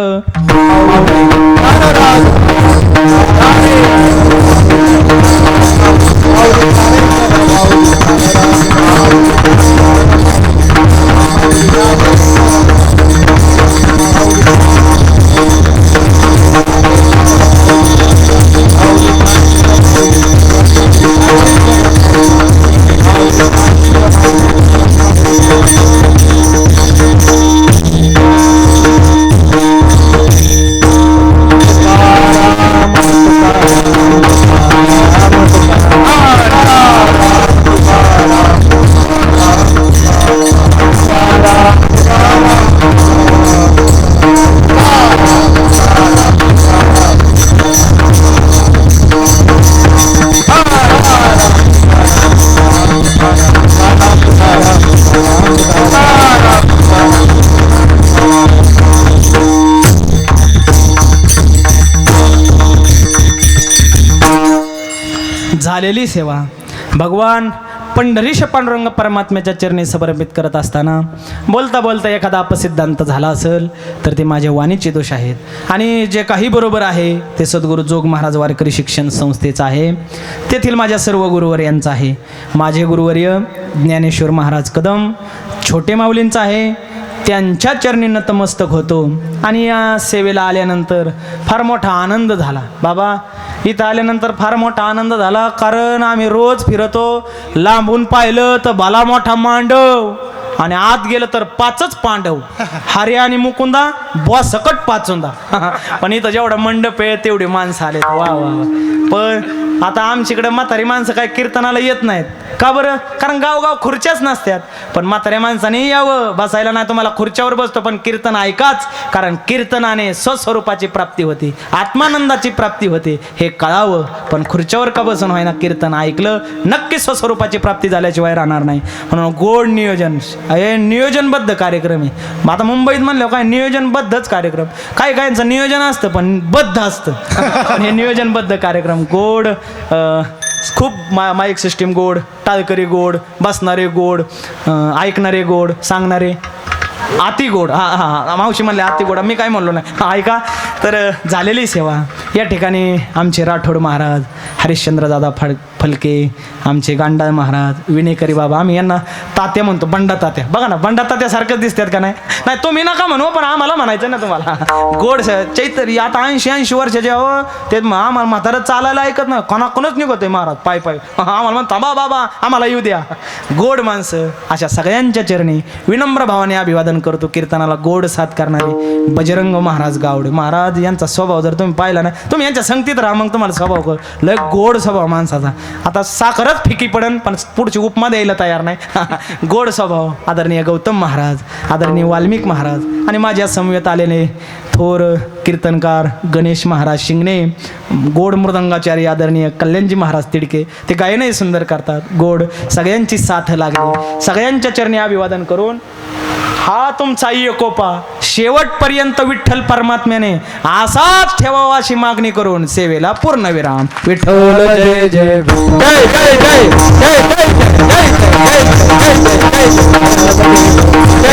[SPEAKER 1] झालेली सेवा भगवान पंढरीश पांडुरंग परमात्म्याच्या चरणी समर्पित करत असताना बोलता बोलता एखादा अपसिद्धांत झाला असेल तर ते माझ्या वाणीचे दोष आहेत आणि जे काही बरोबर आहे ते सद्गुरू जोग महाराज वारकरी शिक्षण संस्थेचं आहे, तेथील माझ्या सर्व गुरुवर्यांचं आहे. माझे गुरुवर्य ज्ञानेश्वर महाराज कदम छोटे माऊलींचं आहे, त्यांच्या चरणी नतमस्तक होतो. आणि या सेवेला आल्यानंतर फार मोठा आनंद झाला. बाबा इथं आल्यानंतर फार मोठा आनंद झाला, कारण आम्ही रोज फिरतो, लांबून पाहिलं तर भला मोठा मांडव आणि आत गेलं तर 5च पांडव, हरे आणि मुकुंदा बॉसकट पाचुंदा. पण इथं जेवढा मंडप आहे तेवढी माणसं आले. वा वा. पण आता आमच्याकडे म्हातारी माणसं काय कीर्तनाला येत नाहीत. का बरं? कारण गावगाव खुर्च्याच नसतात. पण म्हाताऱ्या माणसाने यावं, बसायला नाही तुम्हाला खुर्च्यावर बसतो, पण कीर्तन ऐकाच, कारण कीर्तनाने स्वस्वरूपाची प्राप्ती होते, आत्मानंदाची प्राप्ती होते हे कळावं. पण खुर्च्यावर का बसून व्हायना कीर्तन ऐकलं नक्की स्वस्वरूपाची प्राप्ती झाल्याशिवाय राहणार नाही. म्हणून गोड नियोजन, हे नियोजनबद्ध कार्यक्रम आहे. आता मुंबईत म्हणलं काय नियोजनबद्धच कार्यक्रम, काही काहींचं नियोजन असतं पण बद्ध असतं. हे नियोजनबद्ध कार्यक्रम गोड, खूप माईक सिस्टीम गोड, टाळकरी गोड, बसणारे गोड, ऐकणारे गोड, सांगणारे अति गोड. हां हां हां, मावशी म्हणले अति गोड, मी काय म्हणलो नाही. ऐका तर झालेली सेवा या ठिकाणी आमचे राठोड महाराज, हरिश्चंद्र दादा फलके, आमचे गांडा महाराज, विनेकरी बाबा, आम्ही यांना तात्या म्हणतो, बंडा तात्या. बघा ना, बंडा तात्यासारखंच दिसतात का नाही? नाही तुम्ही नका म्हणू, पण आम्हाला म्हणायचं ना तुम्हाला. गोड चैतरी आता 80 वर्षाचे हो, ते आम्हाला म्हातारं चालायला ऐकत ना, कोणाकोणच निघतोय महाराज पाय पाय. आम्हाला म्हणतो थांबा बाबा, आम्हाला येऊ द्या. गोड माणसं अशा सगळ्यांच्या चरणी विनम्र भावाने अभिवादन करतो. कीर्तनाला गोड साथ करणारे बजरंग महाराज गावडे महाराज यांचा स्वभाव जर तुम्ही पाहिला ना, तुम्ही यांच्या संगतीत राहा, मग तुम्हाला स्वभाव कर, लय गोड स्वभाव माणसाचा. आता साखरच फिकी पडन पण पुढची उपमा द्यायला तयार नाही. गोड स्वभाव आदरणीय गौतम महाराज, आदरणीय वाल्मिक महाराज आणि माझ्या समवेत आलेले थोर कीर्तनकार गणेश महाराज शिंगणे, गोड मृदंगाचार्य आदरणीय कल्याणजी महाराज तिडके, ते गायनही सुंदर करतात. गोड सगळ्यांची साथ लागली. सगळ्यांच्या चरणी अभिवादन करून हा तुमचा एकोपा शेवटपर्यंत विठ्ठल परमात्म्याने असाच ठेवावा अशी मागणी करून सेवेला पूर्णविराम. विठ्ठल जय जय जय जय जय जय जय जय जय जय जय जय